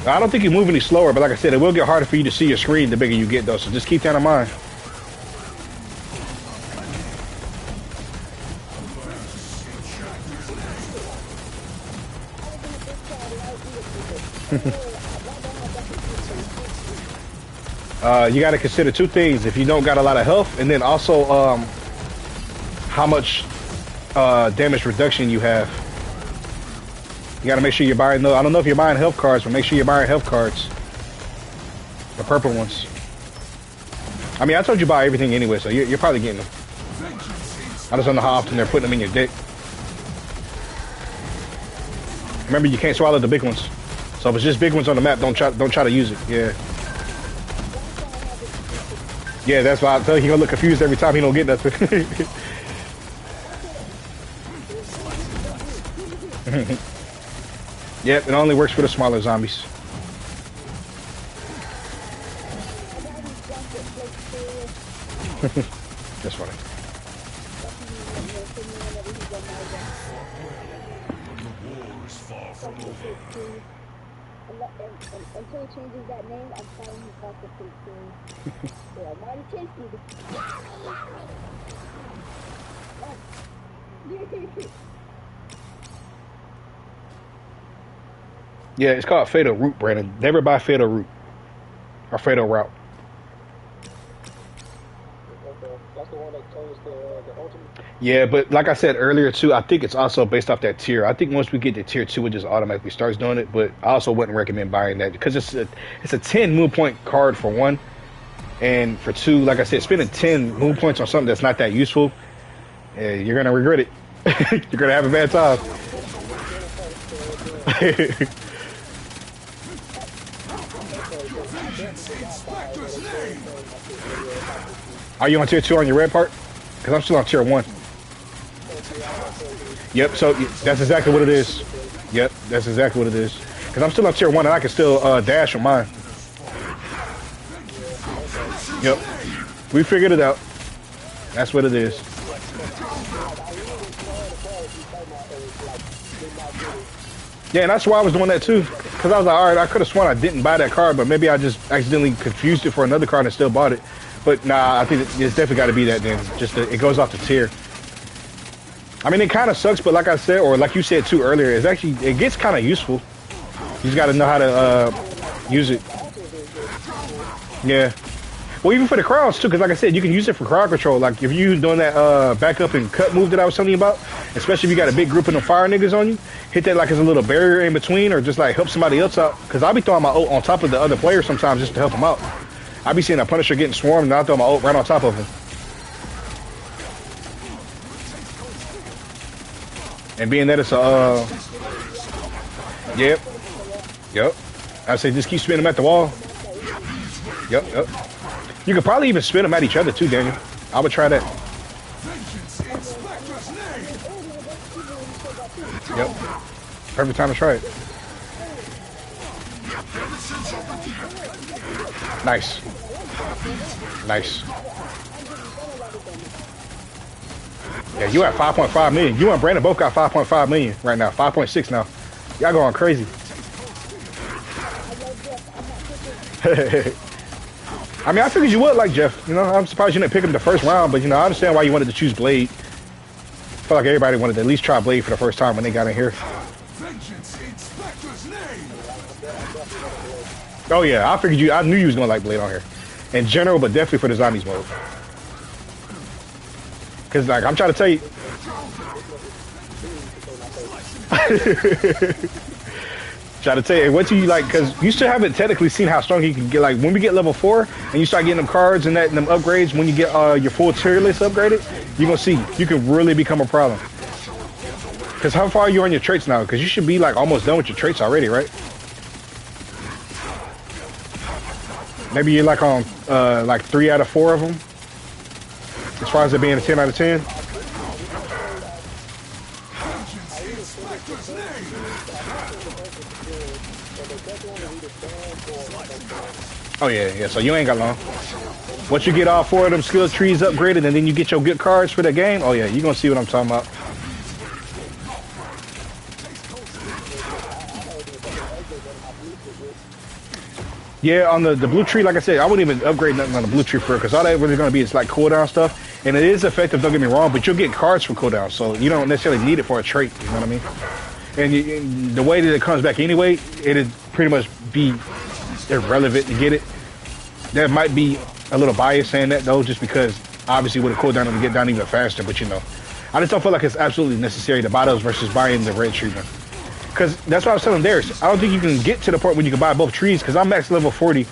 I don't think you move any slower, but like I said, it will get harder for you to see your screen the bigger you get, though. So just keep that in mind. You got to consider two things: if you don't got a lot of health, and then also how much damage reduction you have. You got to make sure you're buying those. I don't know if you're buying health cards, but make sure you're buying health cards. The purple ones. I mean, I told you buy everything anyway, so you're probably getting them. I just don't know how often they're putting them in your deck. Remember, you can't swallow the big ones. So if it's just big ones on the map, don't try to use it. Yeah. Yeah, that's why I tell you, he gonna look confused every time he don't get nothing. Yep, it only works for the smaller zombies. That's funny. Until he changes that name, I'm calling him Dr. 15. Yeah, Marty tasty. Yeah, it's called Fatal Root, Brandon. Never buy Fatal Root. Or Fatal Route. That's the one that changed the ultimate. Yeah, but like I said earlier too, I think it's also based off that tier. I think once we get to tier 2, it just automatically starts doing it. But I also wouldn't recommend buying that because it's a 10 moon point card for one, and for two, like I said, spending 10 moon points on something that's not that useful, you're gonna regret it. You're gonna have a bad time. Are you on tier 2 on your red part? Because I'm still on tier 1. Yep, so that's exactly what it is. Yep, that's exactly what it is. Because I'm still on tier 1 and I can still dash with mine. Yep, we figured it out. That's what it is. Yeah, and that's why I was doing that too. Because I was like, alright, I could have sworn I didn't buy that card, but maybe I just accidentally confused it for another card and still bought it. But nah, I think it's definitely got to be that then. Just it goes off the tier. I mean, it kind of sucks, but like I said, or like you said too earlier, it gets kind of useful. You just got to know how to use it. Yeah. Well, even for the crowds too, because like I said, you can use it for crowd control. Like if you doing that backup and cut move that I was telling you about, especially if you got a big group of them fire niggas on you, hit that like as a little barrier in between, or just like help somebody else out. Because I'll be throwing my ult on top of the other player sometimes just to help them out. I be seeing a Punisher getting swarmed and I throw my ult right on top of him. And being that it's a, yep. I say just keep spinning them at the wall. Yep. You could probably even spin them at each other too, Daniel. I would try that. Yep. Perfect time to try it. Nice. Yeah, you at 5.5 million. You and Brandon both got 5.5 million right now. 5.6 now. Y'all going crazy. I mean, I figured you would like Jeff. You know, I'm surprised you didn't pick him the first round, but you know, I understand why you wanted to choose Blade. I feel like everybody wanted to at least try Blade for the first time when they got in here. Oh yeah, I knew you was gonna like Blade on here. In general, but definitely for the zombies mode. Cause like I'm trying to tell you. Try to tell you, what you like, because you still haven't technically seen how strong he can get. Like when we get level 4 and you start getting them cards and them upgrades, when you get your full tier list upgraded, you're gonna see you can really become a problem. Because how far are you on your traits now? Because you should be like almost done with your traits already, right? Maybe you're like on like 3 out of 4 of them, as far as it being a 10 out of 10. Oh yeah, yeah. So you ain't got long. Once you get all 4 of them skill trees upgraded, and then you get your good cards for the game. Oh yeah, you gonna see what I'm talking about. Yeah, on the blue tree, like I said, I wouldn't even upgrade nothing on the blue tree for it, because all that really going to be is like cooldown stuff, and it is effective, don't get me wrong, but you'll get cards for cooldown, so you don't necessarily need it for a trait, you know what I mean? And the way that it comes back anyway, it'd pretty much be irrelevant to get it. There might be a little bias saying that, though, just because obviously with a cooldown it'll get down even faster, but you know. I just don't feel like it's absolutely necessary to buy those versus buying the red treatment. Because that's what I was telling Darius. I don't think you can get to the point where you can buy both trees, because I'm max level 40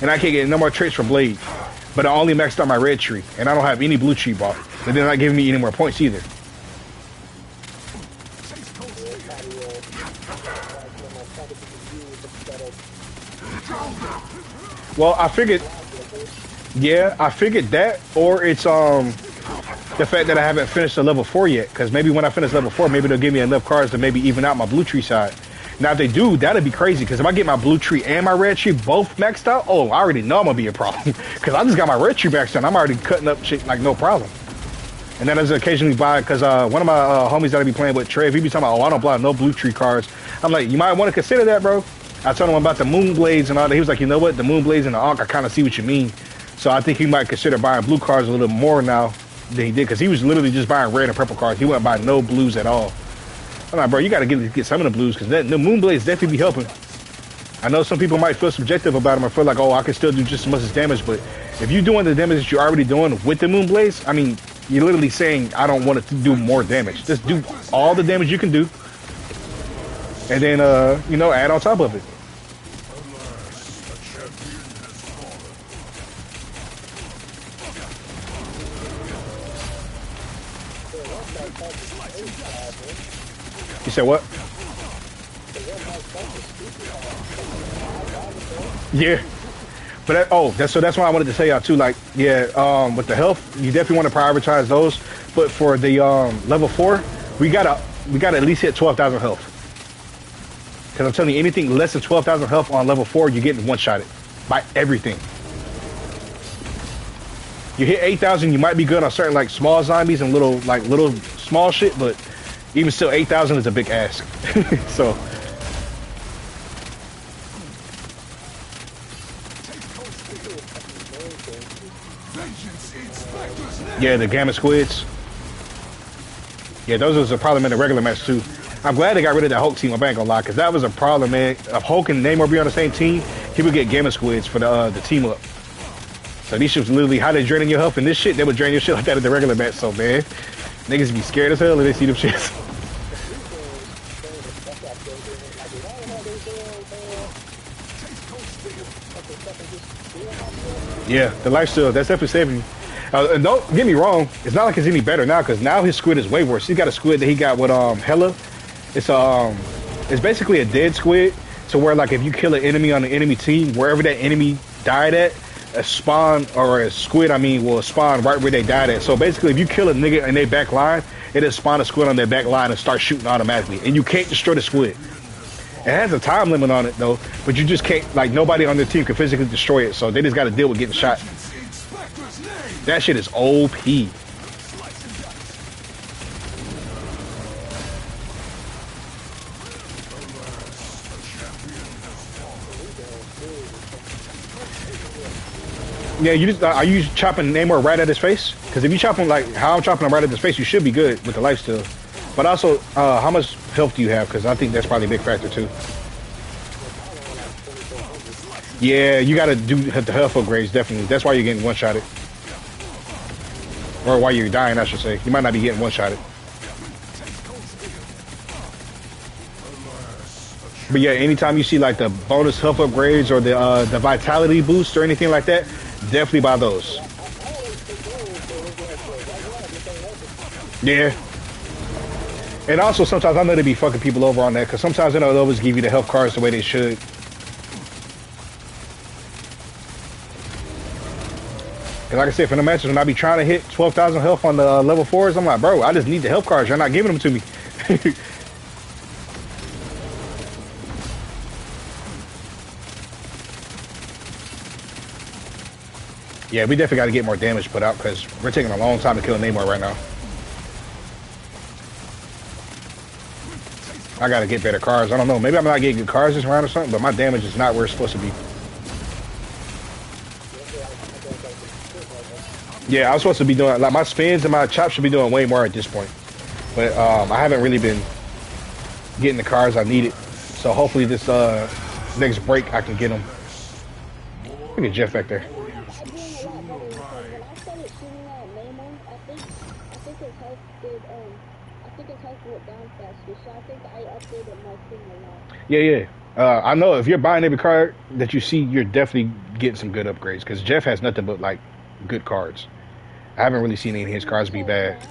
and I can't get no more traits from Blade. But I only maxed out my red tree and I don't have any blue tree bought. And they're not giving me any more points either. Well, I figured, yeah, I figured that, or it's the fact that I haven't finished the level 4 yet, because maybe when I finish level 4, maybe they'll give me enough cards to maybe even out my blue tree side. Now, if they do, that'd be crazy, because if I get my blue tree and my red tree both maxed out, oh, I already know I'm going to be a problem, because I just got my red tree maxed out, I'm already cutting up shit like no problem. And then as I occasionally buy, because one of my homies that I be playing with, Trev, he be talking about, oh, I don't buy no blue tree cards. I'm like, you might want to consider that, bro. I told him about the moon blades and all that. He was like, you know what, the moon blades and the Ankh, I kind of see what you mean. So I think he might consider buying blue cards a little more now than he did, because he was literally just buying red and purple cards. He wouldn't buy no blues at all. I'm like, bro, you got to get some of the blues, because the moon blades definitely be helping. I know some people might feel subjective about them. I feel like, oh, I can still do just as much as damage, but if you're doing the damage that you're already doing with the moon blades, I mean, you're literally saying, I don't want it to do more damage. Just do all the damage you can do, and then, you know, add on top of it. You said what? Yeah, but that's why I wanted to tell y'all too. Like, yeah, with the health, you definitely want to prioritize those. But for the level 4, we gotta at least hit 12,000 health. Because I'm telling you, anything less than 12,000 health on level 4, you're getting one-shotted by everything. You hit 8,000, you might be good on certain like small zombies and little small shit, but even still, 8,000 is a big ask. So. Yeah, the gamma squids. Yeah, those was a problem in the regular match too. I'm glad they got rid of that Hulk team. I ain't gonna lie, because that was a problem, man. If Hulk and Namor be on the same team, he would get gamma squids for the team up. So these shit was literally how they draining your health, and this shit they would drain your shit like that in the regular match. So man, niggas be scared as hell when they see them shits. Yeah, the lifesteal, that's definitely saving you. And don't get me wrong, it's not like it's any better now, because now his squid is way worse. He's got a squid that he got with Hela. It's basically a dead squid, to where like if you kill an enemy on the enemy team, wherever that enemy died at, a spawn, or a squid, I mean, will spawn right where they died at. So basically, if you kill a nigga in their back line, it'll spawn a squid on their back line and start shooting automatically. And you can't destroy the squid. It has a time limit on it though, but you just can't, like, nobody on their team can physically destroy it, so they just got to deal with getting shot. That shit is OP. Yeah, you just are you chopping Namor right at his face? Because if you chop him like how I'm chopping him right at his face, you should be good with the lifesteal. But also, how much health do you have? Because I think that's probably a big factor too. Yeah, you got to do the health upgrades, definitely. That's why you're getting one-shotted. Or why you're dying, I should say. You might not be getting one-shotted. But yeah, anytime you see like the bonus health upgrades or the vitality boost or anything like that, definitely buy those. Yeah. And also sometimes I know they be fucking people over on that, because sometimes they don't always give you the health cards the way they should. And like I said, for the matches when I be trying to hit 12,000 health on the level 4s, I'm like, bro, I just need the health cards. You're not giving them to me. Yeah, we definitely got to get more damage put out because we're taking a long time to kill Namor right now. I got to get better cards. I don't know. Maybe I'm not getting good cards this round or something, but my damage is not where it's supposed to be. Yeah, I was supposed to be doing, like, my spins and my chops should be doing way more at this point. But I haven't really been getting the cards I needed. So hopefully this next break I can get them. Look at Jeff back there. Yeah, yeah. I know if you're buying every card that you see, you're definitely getting some good upgrades. Because Jeff has nothing but, like, good cards. I haven't really seen any of his cards be bad.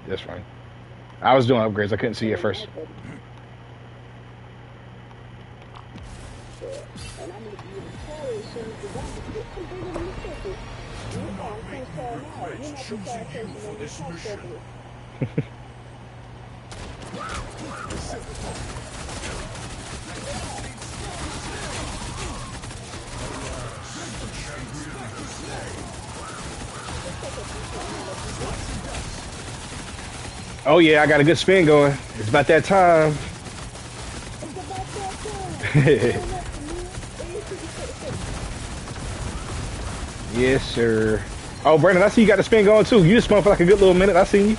That's fine. I was doing upgrades. I couldn't see it first. Oh yeah, I got a good spin going. It's about that time. Yes, sir. Oh, Brandon, I see you got the spin going too. You just spun for like a good little minute. I seen you.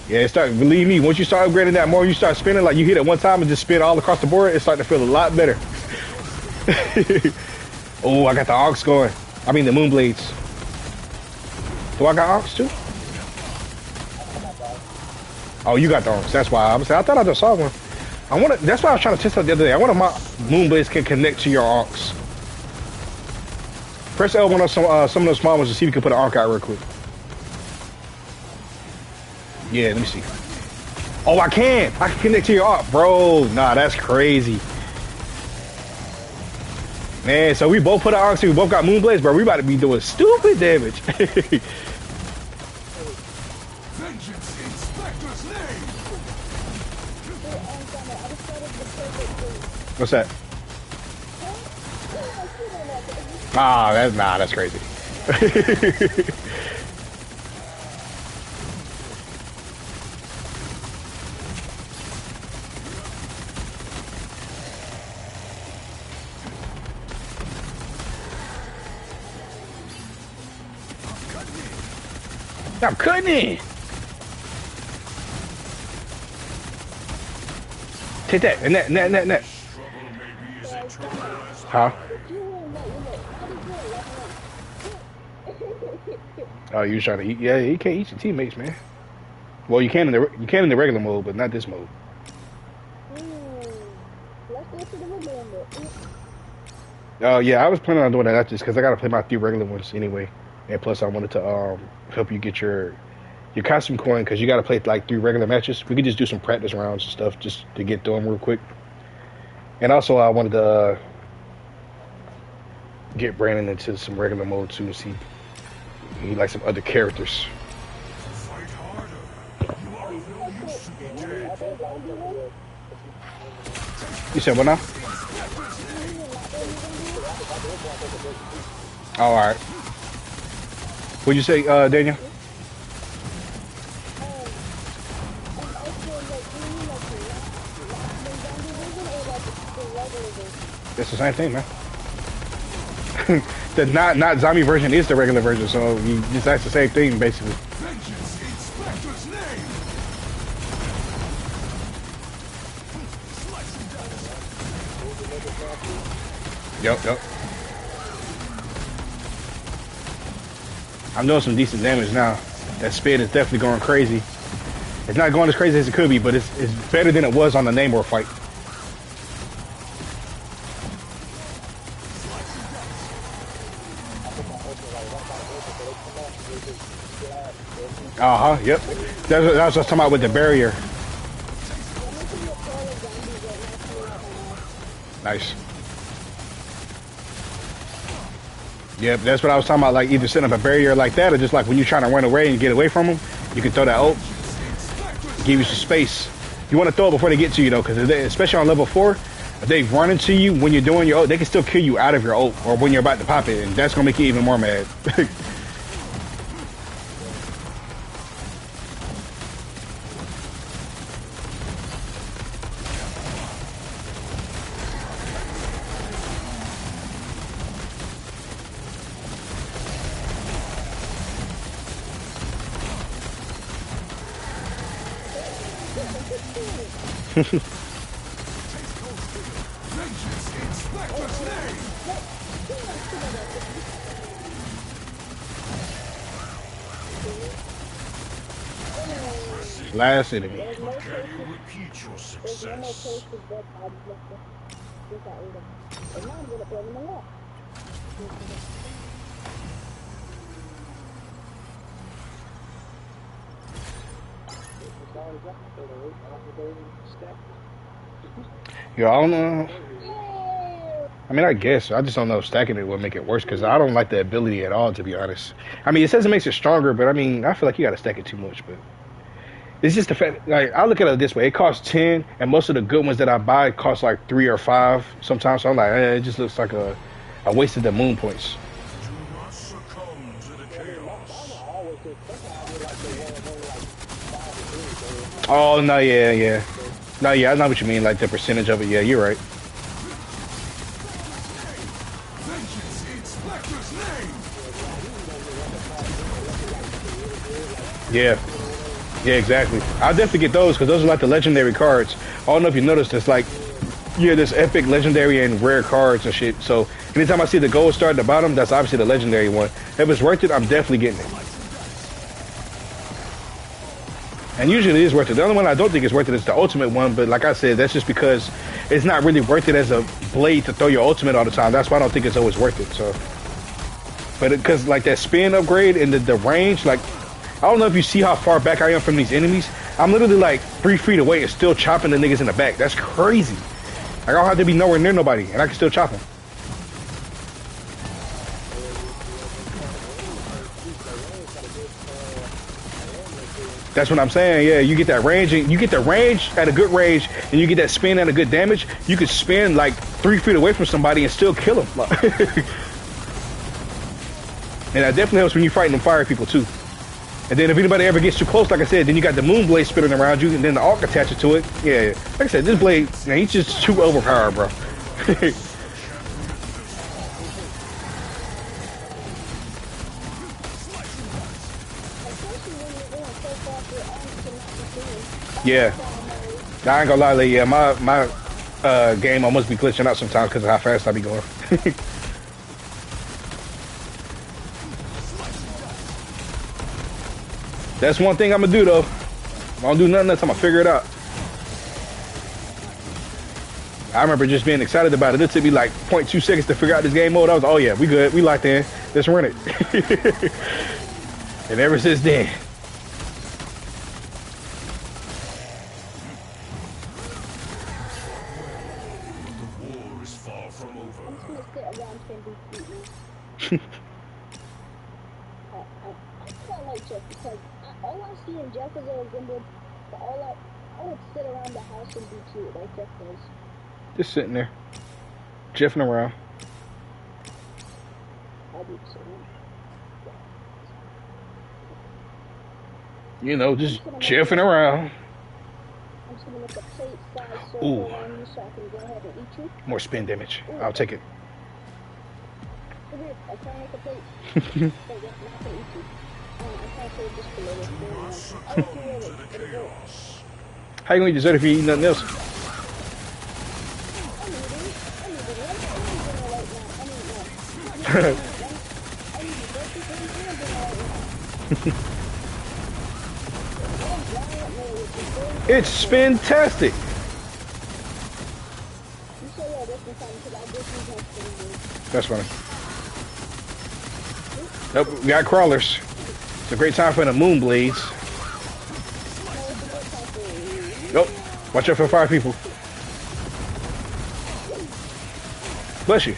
Yeah, believe me, once you start upgrading that more, you start spinning, like you hit it one time and just spin all across the board, it's starting to feel a lot better. Oh, I got the Aux going. I mean the Moonblades. Do I got Aux too? Oh, you got the Aux. That's why I was saying, I thought I just saw one. That's why I was trying to test out the other day. I wonder if my Moonblades can connect to your Aux. Press L1 on some of those small ones to see if you can put an Aux out real quick. Yeah, let me see. Oh, I can connect to your Aux, bro. Nah, that's crazy. Man, so we both put our Aux, we both got Moonblades, bro. We about to be doing stupid damage. What's that? That's crazy. I'm cutting it. Take that and that. Huh? Oh, you trying to eat? Yeah, you can't eat your teammates, man. Well, you can in the regular mode, but not this mode. Oh yeah, I was planning on doing that just because I gotta play my 3 regular ones anyway, and plus I wanted to help you get your costume coin because you gotta play like 3 regular matches. We could just do some practice rounds and stuff just to get through them real quick. And also I wanted to get Brandon into some regular mode too and see he like some other characters. You said what now? Oh, all right. What'd you say, Daniel? It's the same thing, man. The not zombie version is the regular version, so that's the same thing basically. Yep. I'm doing some decent damage now. That spin is definitely going crazy. It's not going as crazy as it could be, but it's better than it was on the Namor fight. Yep. That's what I was talking about with the barrier. Nice. Yep, that's what I was talking about, like either setting up a barrier like that or just like when you're trying to run away and get away from them, you can throw that ult, give you some space. You want to throw it before they get to you though, because especially on level 4, if they run into you when you're doing your ult, they can still kill you out of your ult or when you're about to pop it, and that's gonna make you even more mad. Last enemy. There's no Can place you repeat your there's no more success? places that I've left to get that rid of. And now I'm gonna play them a lot. It's already got the root. I don't think they even stacked it. Yeah, I don't know. Yeah. I mean, I guess. I just don't know if stacking it would make it worse, because I don't like the ability at all, to be honest. I mean, it says it makes it stronger, but I mean, I feel like you gotta stack it too much, but... It's just the fact, like, I look at it this way. It costs 10, and most of the good ones that I buy cost like 3 or 5 sometimes. So I'm like, it just looks like a waste of the moon points. Do not succumb to the chaos. I always think somehow I would like the one only like 5 or 10. Oh, no, yeah. No, yeah, I know what you mean, like the percentage of it. Yeah, you're right. Vengeance in Spectre's name! Yeah. Yeah, exactly. I'll definitely get those, because those are like the legendary cards. I don't know if you noticed, it's like, yeah, there's epic, legendary, and rare cards and shit. So anytime I see the gold star at the bottom, that's obviously the legendary one. If it's worth it, I'm definitely getting it. And usually it is worth it. The only one I don't think is worth it is the ultimate one, but like I said, that's just because it's not really worth it as a blade to throw your ultimate all the time. That's why I don't think it's always worth it. So, but because like that spin upgrade and the range, like, I don't know if you see how far back I am from these enemies. I'm literally like 3 feet away and still chopping the niggas in the back. That's crazy. Like, I don't have to be nowhere near nobody, and I can still chop them. That's what I'm saying. Yeah, you get that range, and you get the range at a good range, and you get that spin at a good damage. You could spin like 3 feet away from somebody and still kill them. And that definitely helps when you're fighting them fire people too. And then if anybody ever gets too close, like I said, then you got the moon blade spinning around you, and then the arc attaches to it. Yeah, like I said, this blade, man, he's just too overpowered, bro. Yeah, I ain't gonna lie, yeah, my game almost be glitching out sometimes because of how fast I be going. That's one thing I'm gonna do though. I don't do nothing unless I'm gonna figure it out. I remember just being excited about it. It took me like 0.2 seconds to figure out this game mode. I was, oh yeah, we good, we locked in. Let's run it. And ever since then. The war is far from over. I'm just gonna sit around and be beaten. I quite like Jeff because all I see in Jeff is a Gimble. I would sit around the house and be cute like Jeff does. Just sitting there, jeffing around. I'll be sitting. You know, just jeffing around. I'm just gonna make a plate size circle Ooh. around you so I can go ahead and eat you. More spin damage. I'll take it. Come here, I can't make a plate. So yeah, I'm not gonna eat you. I can't say just a little Do not bit. succumb to the chaos. How you gonna eat dessert if you eat nothing else? It's spin-tastic. That's funny. Nope, we got crawlers. It's a great time for the moon blades. Nope. Watch out for fire people. Bless you.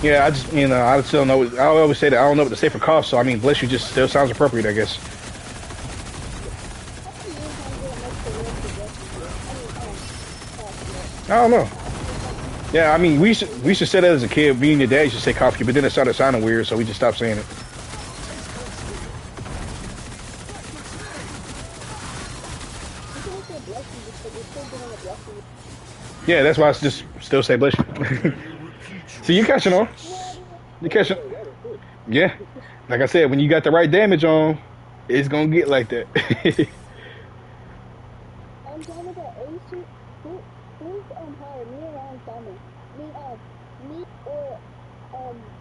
Yeah, I just, you know, I still know. I always say that I don't know what to say for cough, so I mean, bless you just still sounds appropriate, I guess. I don't know. Yeah, I mean, we should say that as a kid. Me and your dad used to say coffee, but then it started sounding weird, so we just stopped saying it. Yeah, that's why I just still say bless you. See, you catching on. You catching. Yeah. Like I said, when you got the right damage on, it's gonna get like that. I'm talking about Ace. Who's higher, me or Ryan Summer? Me or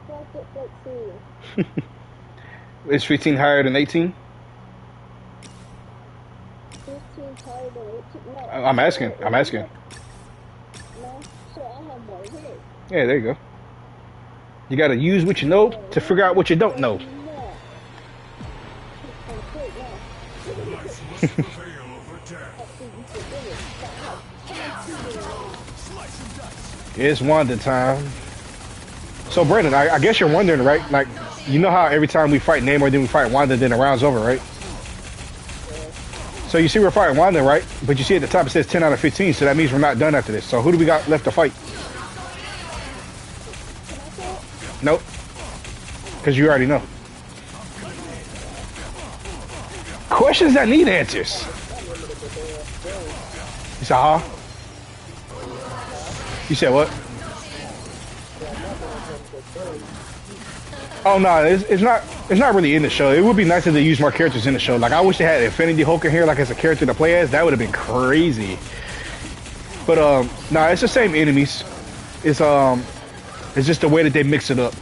Profit Foot Serious? Is 15 higher than 18? 15's higher than 18. No. I'm asking. I'm asking. No, so I have more hits. Yeah, there you go. You gotta use what you know to figure out what you don't know. No. Life must prevail over death. It's Wanda time. So, Brandon, I guess you're wondering, right? Like, you know how every time we fight Namor, then we fight Wanda, then the round's over, right? So you see we're fighting Wanda, right? But you see at the top it says 10 out of 15, so that means we're not done after this. So who do we got left to fight? Nope. Because you already know. Questions that need answers. You said, huh? You said what? Oh no, it's not really in the show. It would be nice if they used more characters in the show. Like I wish they had Infinity Hulk in here, like as a character to play as. That would have been crazy. But no, it's the same enemies. It's just the way that they mix it up.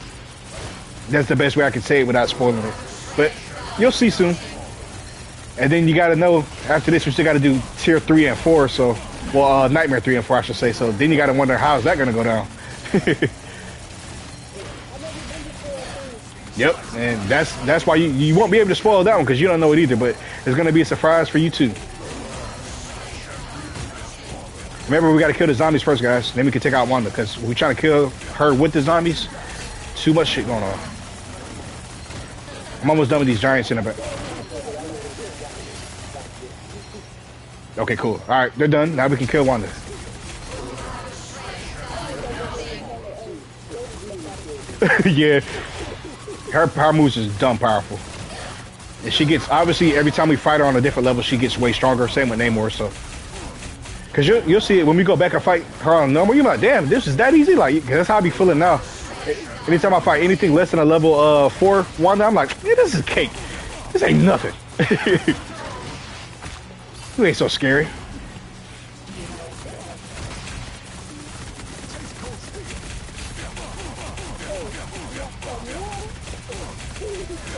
That's the best way I can say it without spoiling it. But you'll see soon. And then you got to know after this we still got to do tier 3 and 4. So, well, Nightmare 3 and 4, I should say. So then you got to wonder how's that gonna go down. Yep, and that's why you won't be able to spoil that one because you don't know it either. But it's gonna be a surprise for you too. Remember, we got to kill the zombies first, guys. Then we can take out Wanda because we're trying to kill her with the zombies. Too much shit going on. I'm almost done with these giants in a bit. Okay, cool. All right, they're done. Now we can kill Wanda. Yeah, her moves is dumb powerful. And she gets, obviously, every time we fight her on a different level, she gets way stronger. Same with Namor, so. Because you'll see it when we go back and fight her on normal. You're like, damn, this is that easy? Like, that's how I be feeling now. Anytime I fight anything less than a level 4 Wanda, I'm like, yeah, this is cake. This ain't nothing. You ain't so scary.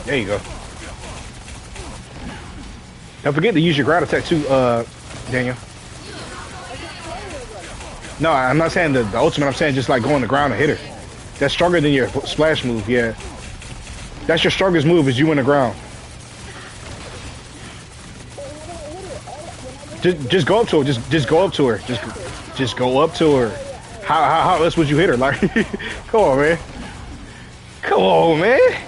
There you go. Don't forget to use your ground attack too, Daniel. No, I'm not saying the ultimate. I'm saying just like go on the ground and hit her. That's stronger than your splash move. Yeah, that's your strongest move is you in the ground. Just go up to her. Just go up to her. Just go up to her. How else would you hit her? Like, come on, man. Come on, man.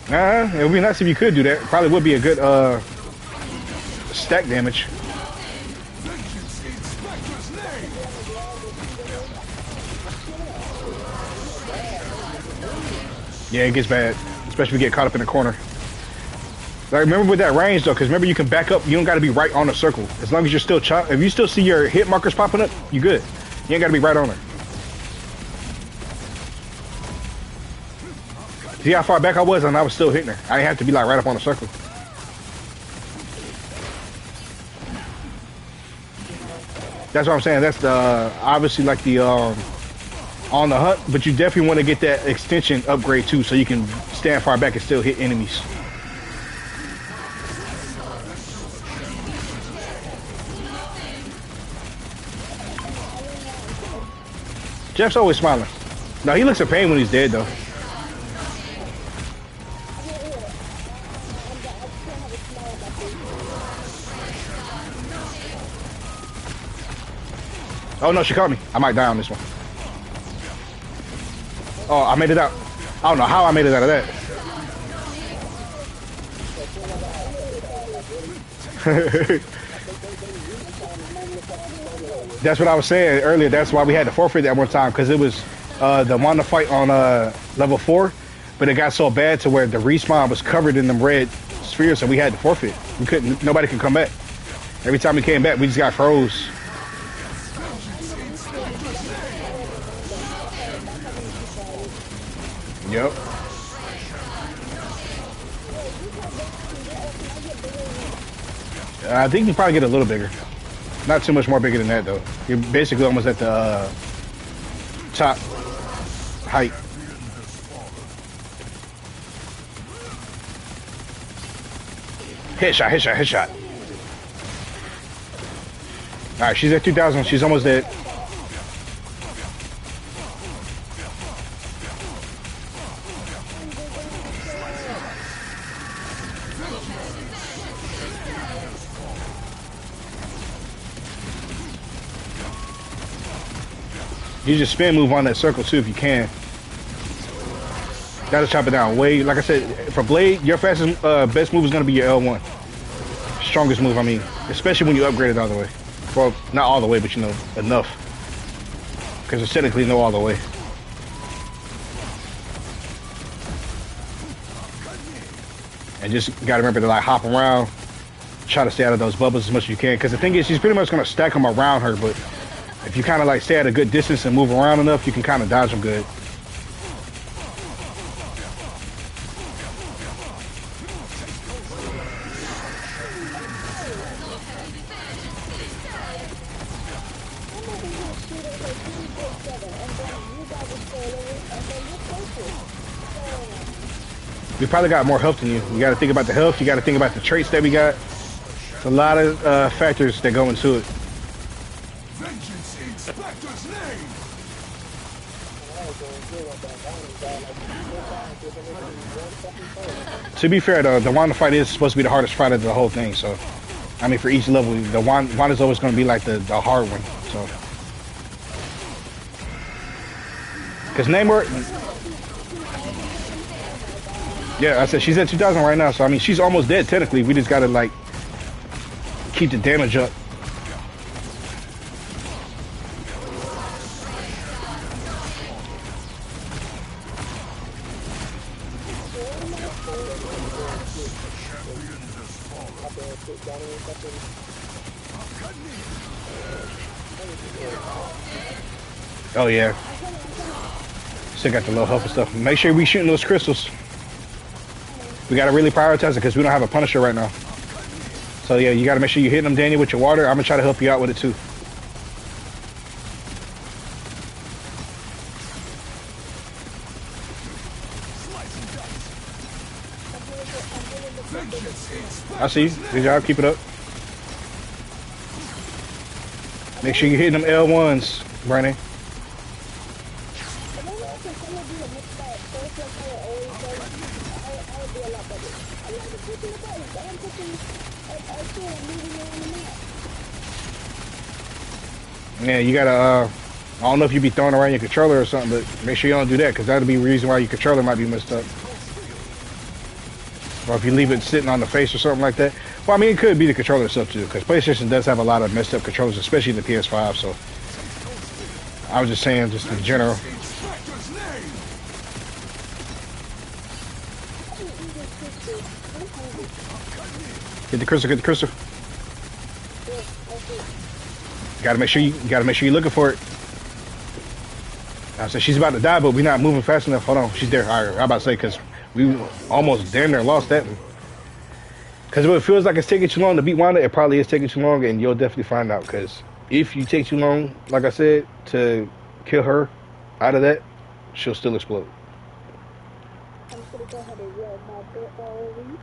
It would be nice if you could do that. Probably would be a good stack damage. Yeah, it gets bad, especially if you get caught up in the corner. Like, remember with that range though, because remember you can back up. You don't got to be right on the circle. As long as you're still if you still see your hit markers popping up, you good. You ain't got to be right on her. See how far back I was, and I was still hitting her. I didn't have to be like right up on the circle. That's what I'm saying. That's the obviously like the on the hunt, but you definitely want to get that extension upgrade too, so you can stand far back and still hit enemies. Jeff's always smiling. No, he looks in pain when he's dead though. Oh no, she caught me. I might die on this one. Oh, I made it out. I don't know how I made it out of that. That's what I was saying earlier. That's why we had to forfeit that one time because it was the one to fight on level 4, but it got so bad to where the respawn was covered in them red spheres, so we had to forfeit. We couldn't. Nobody could come back. Every time we came back, we just got froze. Yep. I think you probably get a little bigger. Not too much more bigger than that, though. You're basically almost at the top height. Headshot, headshot, headshot. Alright, she's at 2,000. She's almost dead. You just spin move on that circle too if you can. Gotta chop it down. Way, like I said, for Blade, your fastest, best move is gonna be your L1. Strongest move, I mean, especially when you upgrade it all the way. Well, not all the way, but you know, enough. Because it's technically no all the way. And just gotta remember to like hop around, try to stay out of those bubbles as much as you can. Because the thing is, she's pretty much gonna stack them around her, but if you kind of like stay at a good distance and move around enough, you can kind of dodge them good. We probably got more health than you. You got to think about the health. You got to think about the traits that we got. It's a lot of factors that go into it. To be fair though, the Wanda fight is supposed to be the hardest fight of the whole thing, so I mean for each level, the Wanda's always going to be like the hard one, so. Cause Namor, yeah, I said she's at 2,000 right now, so I mean she's almost dead technically. We just gotta like keep the damage up. Oh yeah. Still got the low health and stuff. Make sure we shooting those crystals. We gotta really prioritize it because we don't have a Punisher right now. So yeah, you gotta make sure you're hitting them, Daniel, with your water. I'm gonna try to help you out with it too. I see you. Good job. Keep it up. Make sure you're hitting them L1s, Brandon. Yeah, you gotta, I don't know if you be throwing around your controller or something, but make sure you don't do that, because that'll be the reason why your controller might be messed up. Or if you leave it sitting on the face or something like that. Well, I mean, it could be the controller itself too, because PlayStation does have a lot of messed up controllers, especially the PS5, so. I was just saying, just in general. Get the crystal, get the crystal. Gotta make sure you're looking for it. I said she's about to die, but we're not moving fast enough. Hold on, she's there. All right, I'm about to say because we almost damn near lost that one. Because if it feels like it's taking too long to beat Wanda, it probably is taking too long, and you'll definitely find out. Because if you take too long, like I said, to kill her out of that, she'll still explode. I'm gonna go ahead and rub my butt all over you.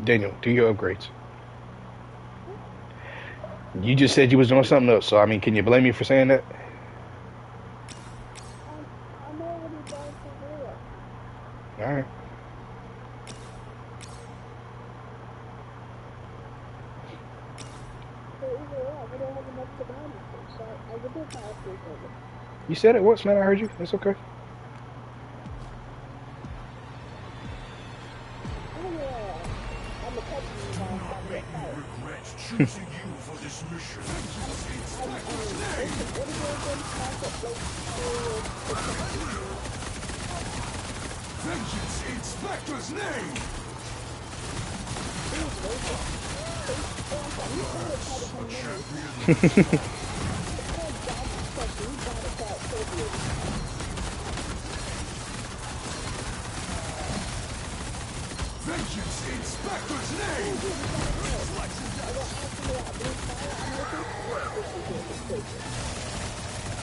Daniel, do your upgrades. You just said you was doing something else, so I mean, can you blame me for saying that? I'm already done for real. All right. So either way, I don't have enough to buy anything, so I would do buy a free service. You said it once, man. I heard you. It's okay. Anyway, I'm gonna touch you now. Not I'm make me gonna regret choosing you for this mission. Vengeance in Spectre's name! Vengeance in Spectre's name!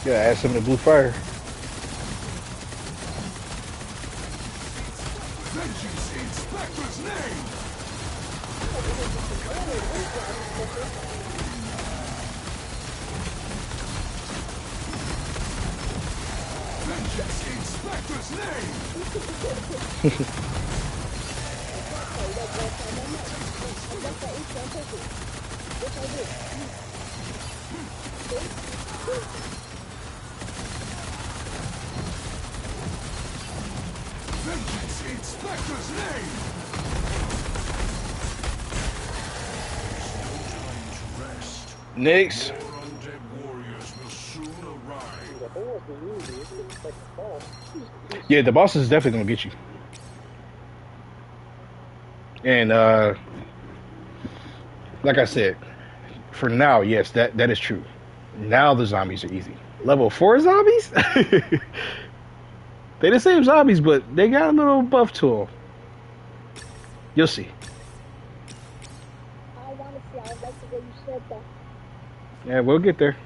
Yeah, add some of the blue fire. Vengeance in Spectre's name! Vengeance in Spectre's name! Vengeance in Spectre's name! Next. More undead warriors will soon arrive. The whole for you, dude. It's like a ball. Yeah, the boss is definitely gonna get you. And like I said, for now, yes, that is true. Now the zombies are easy. Level 4 zombies? They the same zombies, but they got a little buff to them. You'll see. I want to see. I like the way you said that. Yeah, we'll get there.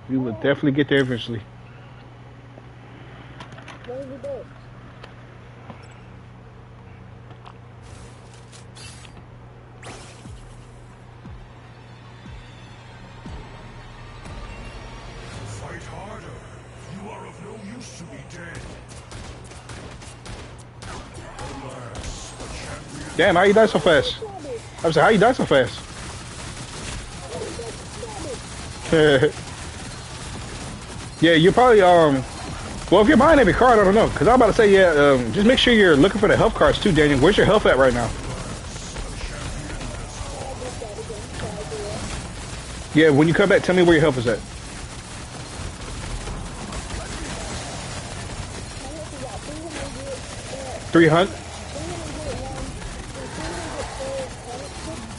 We will definitely get there eventually. What is it? Fight harder. You are of no use to me dead. Alas, a champion. Damn, how you die so fast? I was like, how you die so fast? Yeah, you probably well, if you're buying every card, I don't know, cause I'm about to say, yeah, just make sure you're looking for the health cards too, Daniel. Where's your health at right now? Yeah, when you come back, tell me where your health is at. $300,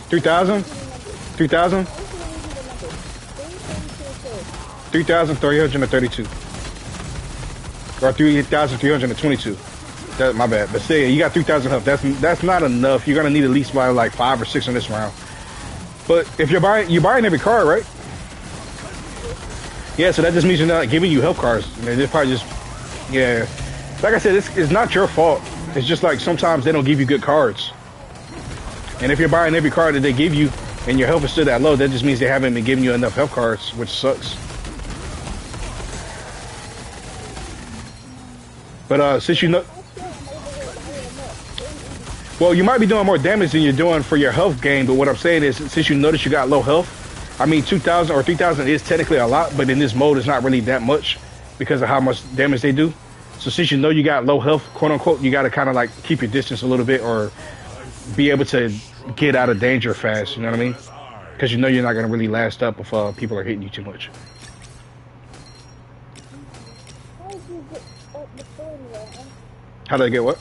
3,000, 3,000, 3,332, or 3,322. That my bad. But say you got 3,000 health. That's not enough. You're gonna need at least buy like 5 or 6 in this round. But if you're buying every card, right? Yeah, so that just means you're not giving you health cards. They're probably just, yeah. Like I said, it's not your fault. It's just like sometimes they don't give you good cards. And if you're buying every card that they give you and your health is still that low, that just means they haven't been giving you enough health cards, which sucks. But since you know, well, you might be doing more damage than you're doing for your health gain. But what I'm saying is, since you notice you got low health, I mean, 2,000 or 3,000 is technically a lot, but in this mode, it's not really that much because of how much damage they do. So since you know you got low health, quote unquote, you got to kind of like keep your distance a little bit or be able to get out of danger fast. You know what I mean? Because you know you're not going to really last up if people are hitting you too much. How did you get up the phone there? How did I get what?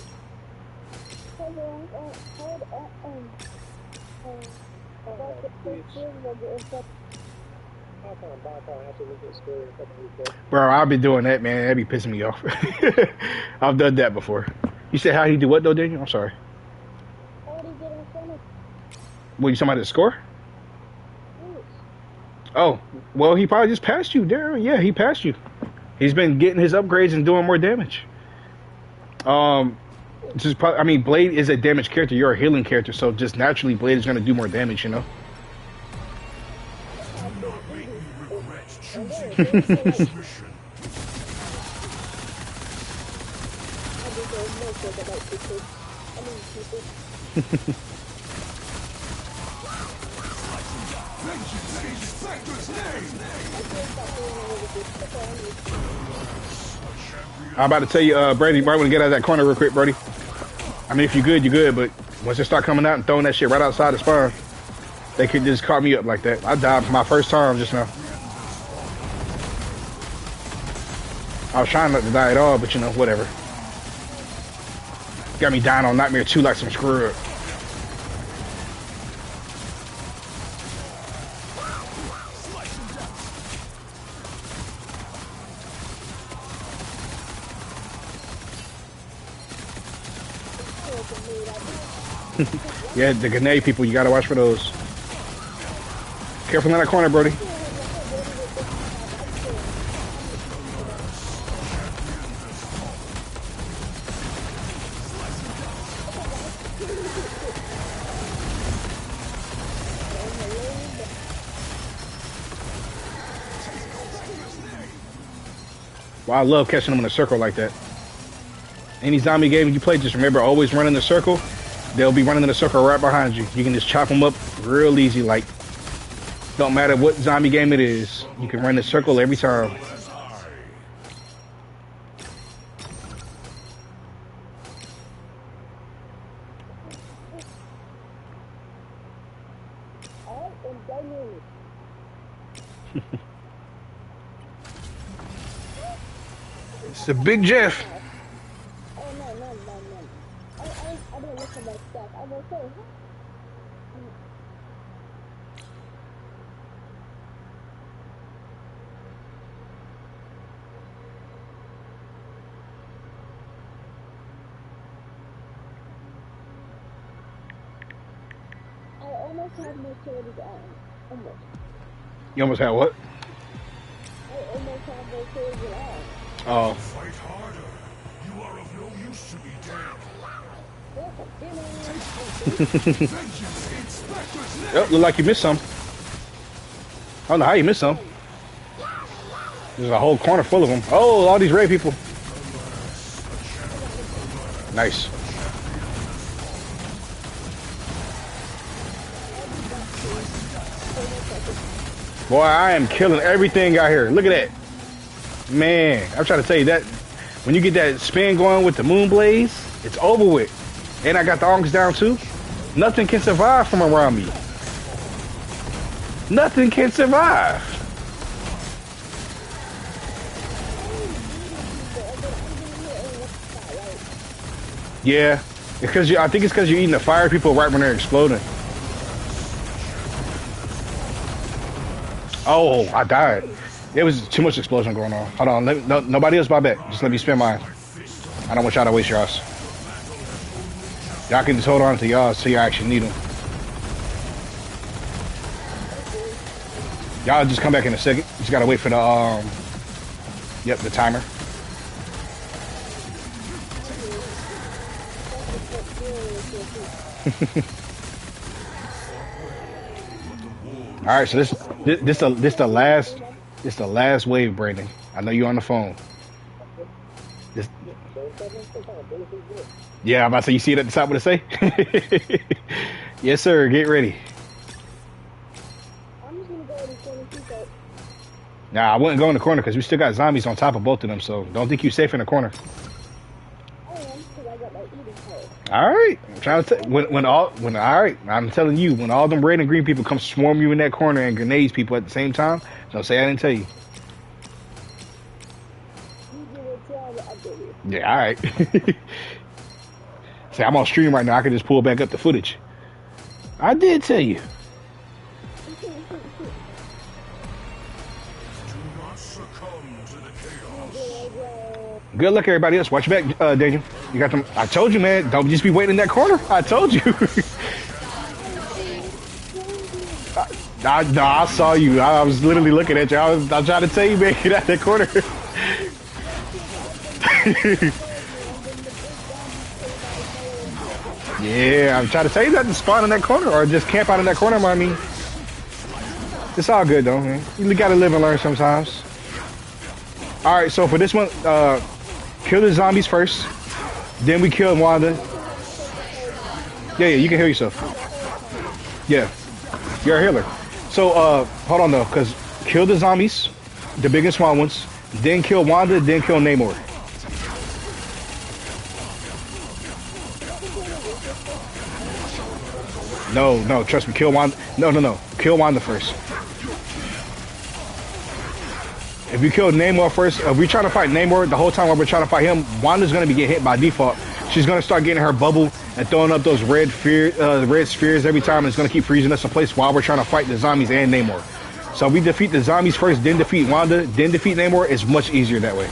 Bro, I've been doing that, man. That be pissing me off. I've done that before. You said how he do what though, Daniel? I'm sorry. How did he get in front of Well, you somebody to score? Oh, well, he probably just passed you, Darren. Yeah, he passed you. He's been getting his upgrades and doing more damage. Just probably, I mean, Blade is a damage character. You're a healing character, so just naturally, Blade is going to do more damage, you know? I'm about to tell you, Brady, you might want to get out of that corner real quick, Brady. I mean, if you're good, you're good. But once they start coming out and throwing that shit right outside the spawn, they could just caught me up like that. I died for my first time just now. I was trying not to die at all, but you know, whatever. Got me dying on Nightmare 2 like some screw up. Yeah, the grenade people, you gotta watch for those. Careful in that corner, Brody. Well, I love catching them in a circle like that. Any zombie game you play, just remember, always run in the circle. They'll be running in a circle right behind you. You can just chop them up real easy, like, don't matter what zombie game it is. You can run the circle every time. It's a big Jeff. I didn't look at that stuff. I was so, I almost had my charity on. Almost. You almost had what? I almost had my charity on. Oh. Fight harder. You are of no use to me, Yep, look like you missed some. I don't know how you missed some. There's a whole corner full of them. Oh, all these red people. Nice. Boy, I am killing everything out here. Look at that. Man, I'm trying to tell you that when you get that spin going with the moon blaze, it's over with. And I got the arms down too. Nothing can survive from around me. Nothing can survive. Yeah, because I think it's because you're eating the fire people right when they're exploding. Oh, I died. There was too much explosion going on. Hold on, nobody else buy back. Just let me spin mine. I don't want y'all to waste yours. Y'all can just hold on to y'all so you actually need them. Y'all just come back in a second. Just gotta wait for the yep, the timer. All right, so this the last wave, Brandon. I know you're on the phone. This, yeah, I'm about to say, you see it at the top what it say? Yes, sir. Get ready. I'm just gonna go in the corner too, so. Nah, I wouldn't go in the corner because we still got zombies on top of both of them. So don't think you're safe in the corner. I am, because I got my eating card. All right, I'm trying to all right, I'm telling you, when all them red and green people come swarm you in that corner and grenades people at the same time, don't say I didn't tell you. You give it tell me I did it. Yeah, all right. See, I'm on stream right now. I can just pull back up the footage. I did tell you. Do not succumb to the chaos. Good luck, everybody else. Watch your back, Daniel. You got them. I told you, man. Don't just be waiting in that corner. I told you. I saw you. I was literally looking at you. I was trying to tell you, man, get out that corner. Yeah, I'm trying to tell you not to spawn in that corner or just camp out in that corner. I mean, it's all good though, man. You gotta live and learn sometimes. All right, so for this one, kill the zombies first. Then we kill Wanda. Yeah, you can heal yourself. Yeah, you're a healer. So, hold on though, because kill the zombies, the big and small ones. Then kill Wanda, then kill Namor. No, no, trust me, kill Wanda. No, no, no. Kill Wanda first. If you kill Namor first, if we're trying to fight Namor the whole time while we're trying to fight him, Wanda's gonna be getting hit by default. She's gonna start getting her bubble and throwing up those red spheres every time, and it's gonna keep freezing us in place while we're trying to fight the zombies and Namor. So if we defeat the zombies first, then defeat Wanda, then defeat Namor, it's much easier that way.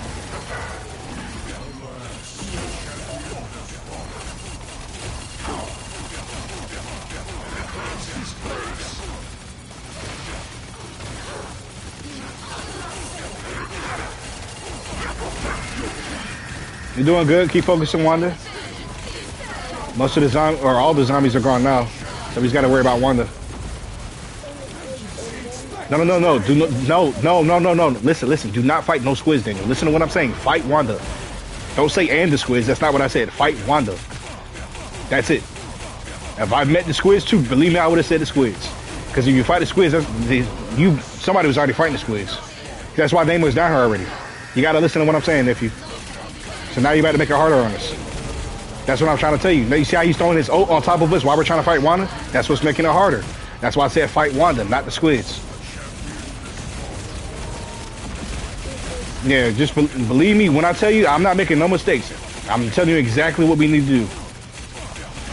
You're doing good. Keep focusing, Wanda. Most of the zombies, or all the zombies are gone now, so we just got to worry about Wanda. No, no, no, no. Do no. Listen, listen. Do not fight no squids, Daniel. Listen to what I'm saying. Fight Wanda. Don't say and the squids. That's not what I said. Fight Wanda. That's it. If I met the squids too, believe me, I would have said the squids. Because if you fight the squids, somebody was already fighting the squids. That's why Namor's down here already. You got to listen to what I'm saying, nephew. So now you about to make it harder on us. That's what I'm trying to tell you. Now you see how he's throwing his oat on top of us while we're trying to fight Wanda? That's what's making it harder. That's why I said fight Wanda, not the squids. Yeah, just believe me when I tell you, I'm not making no mistakes. I'm telling you exactly what we need to do.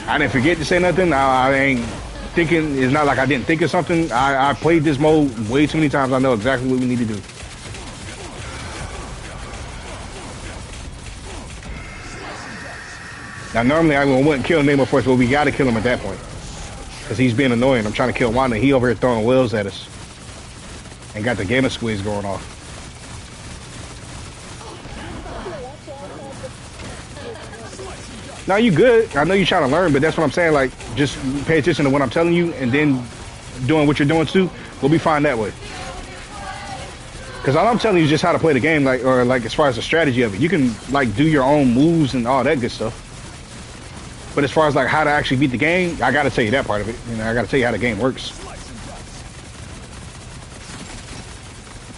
I didn't forget to say nothing. I ain't thinking. It's not like I didn't think of something. I played this mode way too many times. I know exactly what we need to do. Now, normally I wouldn't kill Namor first, but we got to kill him at that point. Because he's being annoying. I'm trying to kill Wanda. He over here throwing wheels at us. And got the Gamma Squeeze going off. Now, you good. I know you're trying to learn, but that's what I'm saying. Like, just pay attention to what I'm telling you and then doing what you're doing too. We'll be fine that way. Because all I'm telling you is just how to play the game, like, or like as far as the strategy of it. You can like do your own moves and all that good stuff. But as far as like how to actually beat the game, I gotta tell you that part of it. You know, I gotta tell you how the game works.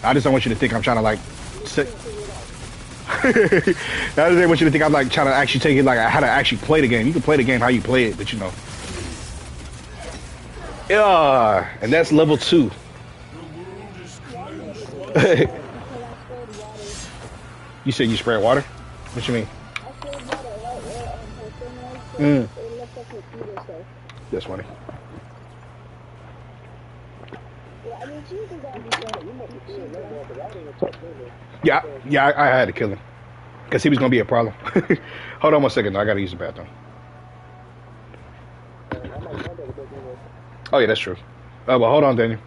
I just don't want you to think I'm trying to like I just don't want you to think I'm like trying to actually tell you like how to actually play the game. You can play the game how you play it, but you know. Yeah, and that's level 2. You said you sprayed water? What you mean? That's funny. Yeah, I had to kill him. Because he was going to be a problem. Hold on 1 second. I got to use the bathroom. Oh, yeah, that's true. Well, hold on, Daniel.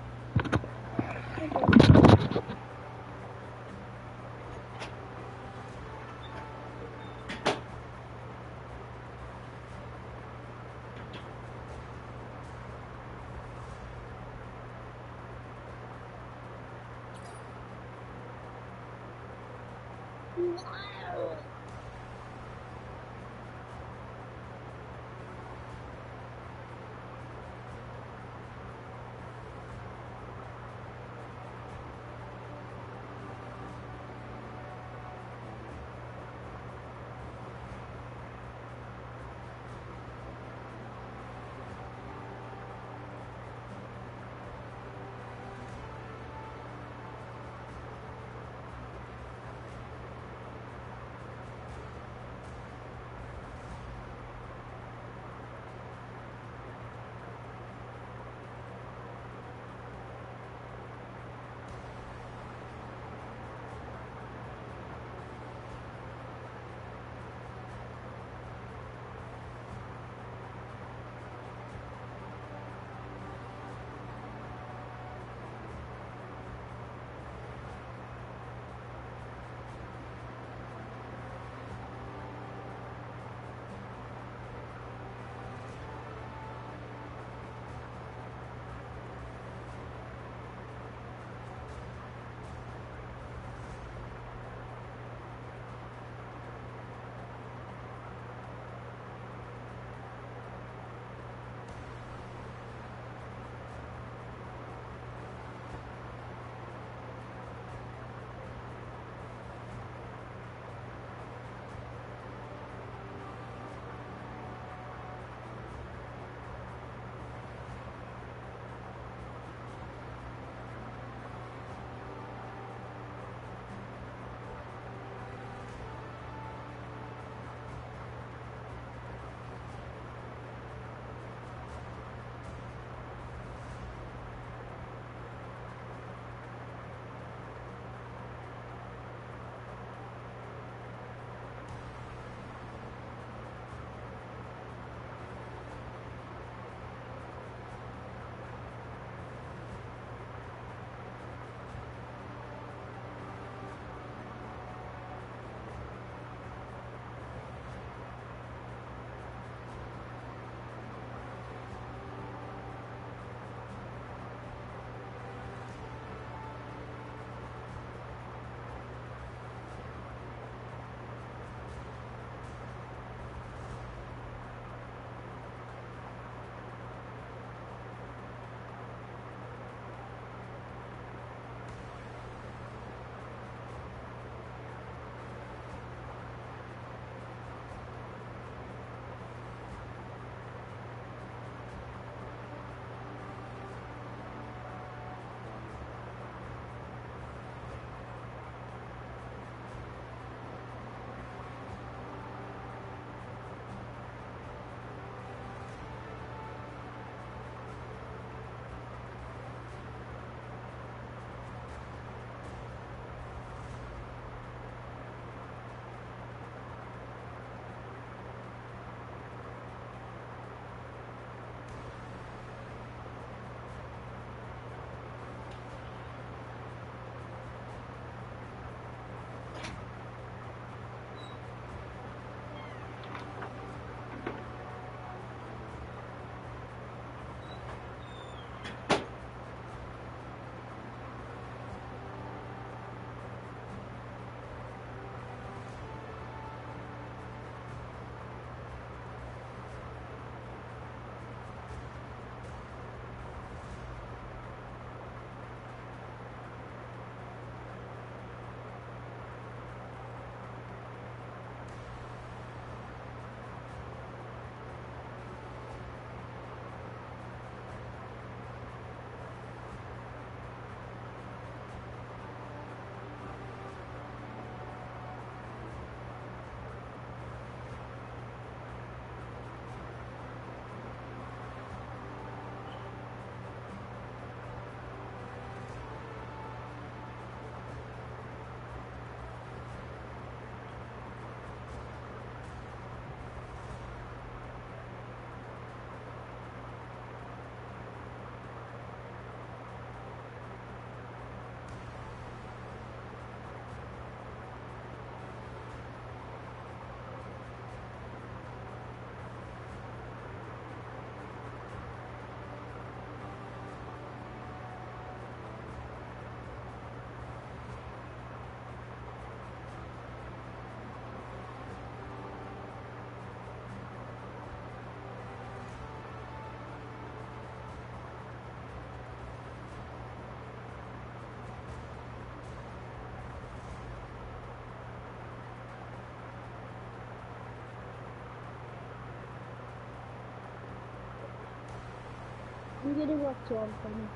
I'm getting off too, I'm coming.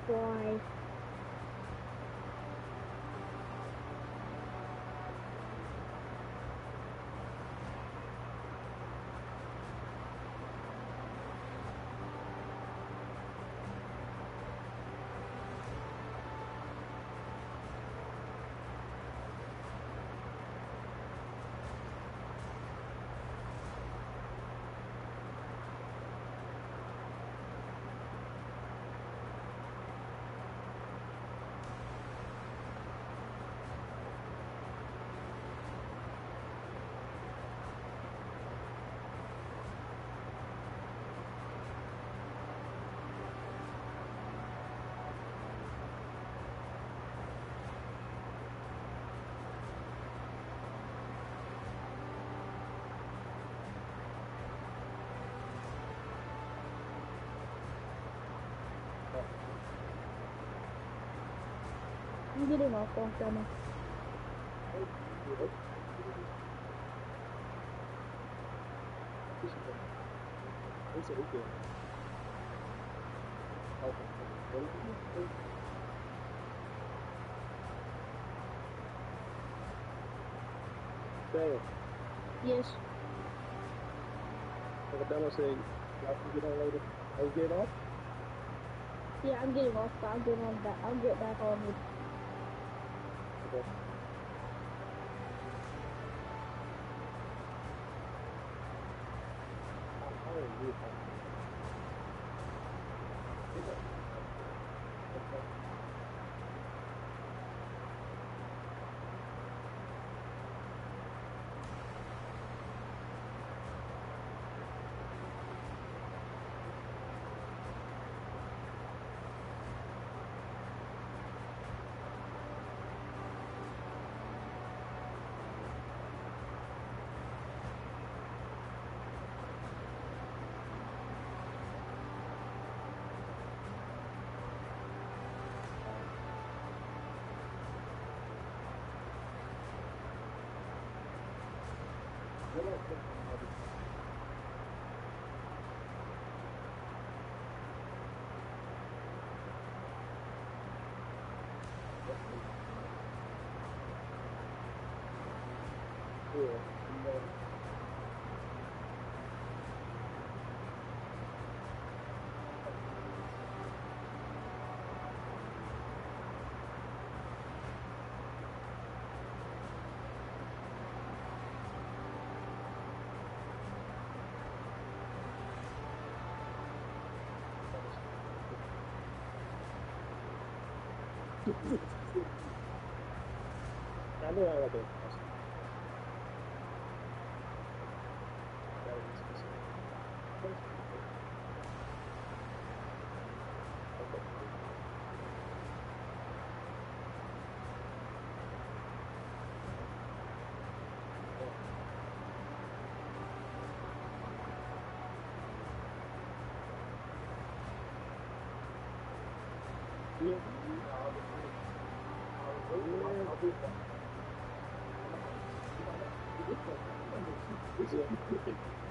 Why? I'm getting off camera. It's okay. Say, Yes. like Adama said, y'all can get on later. Are you getting off? Yeah, I'm getting off, but I'll get on back. I'll get back on with. Okay. How are you? I know I like it.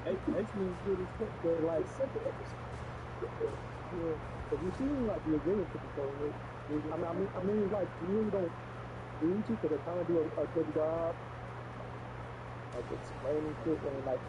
X-Men is good as fuck, but like, yeah, if you seem like you're willing to control it, I mean, it's like you really don't need to, because they're trying to do a good job, like explaining shit and like.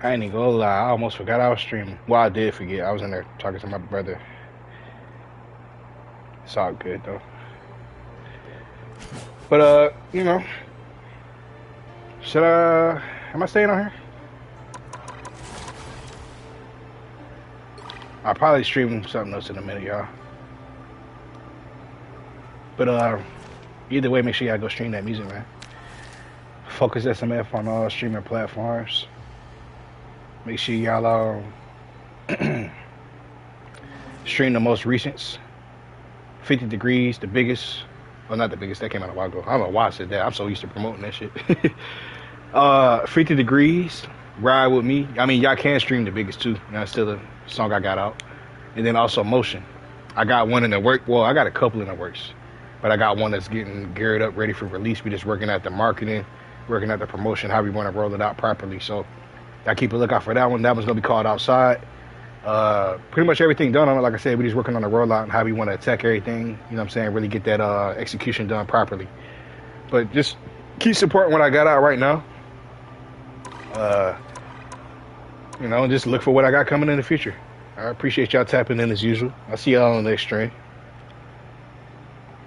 I ain't even gonna lie, I almost forgot I was streaming. Well, I did forget. I was in there talking to my brother. It's all good though. But you know, am I staying on here? I'll probably stream something else in a minute, y'all. But either way, make sure y'all go stream that music, man. Focus SMF on all streaming platforms. Make sure y'all stream the most recents. 50 Degrees, the biggest. Well, not the biggest. That came out a while ago. I don't know why I said that. I'm so used to promoting that shit. 50 Degrees, Ride With Me. I mean, y'all can stream the biggest too. That's still a song I got out. And then also Motion. I got one in the work. Well, I got a couple in the works. But I got one that's getting geared up, ready for release. We just working at the marketing, working at the promotion, how we want to roll it out properly. So I keep a lookout for that one. That one's going to be called Outside. Pretty much everything done on it. Like I said, we just working on the rollout and how we want to attack everything. You know what I'm saying? Really get that execution done properly. But just keep supporting what I got out right now. You know, just look for what I got coming in the future. I appreciate y'all tapping in as usual. I'll see y'all on the next stream.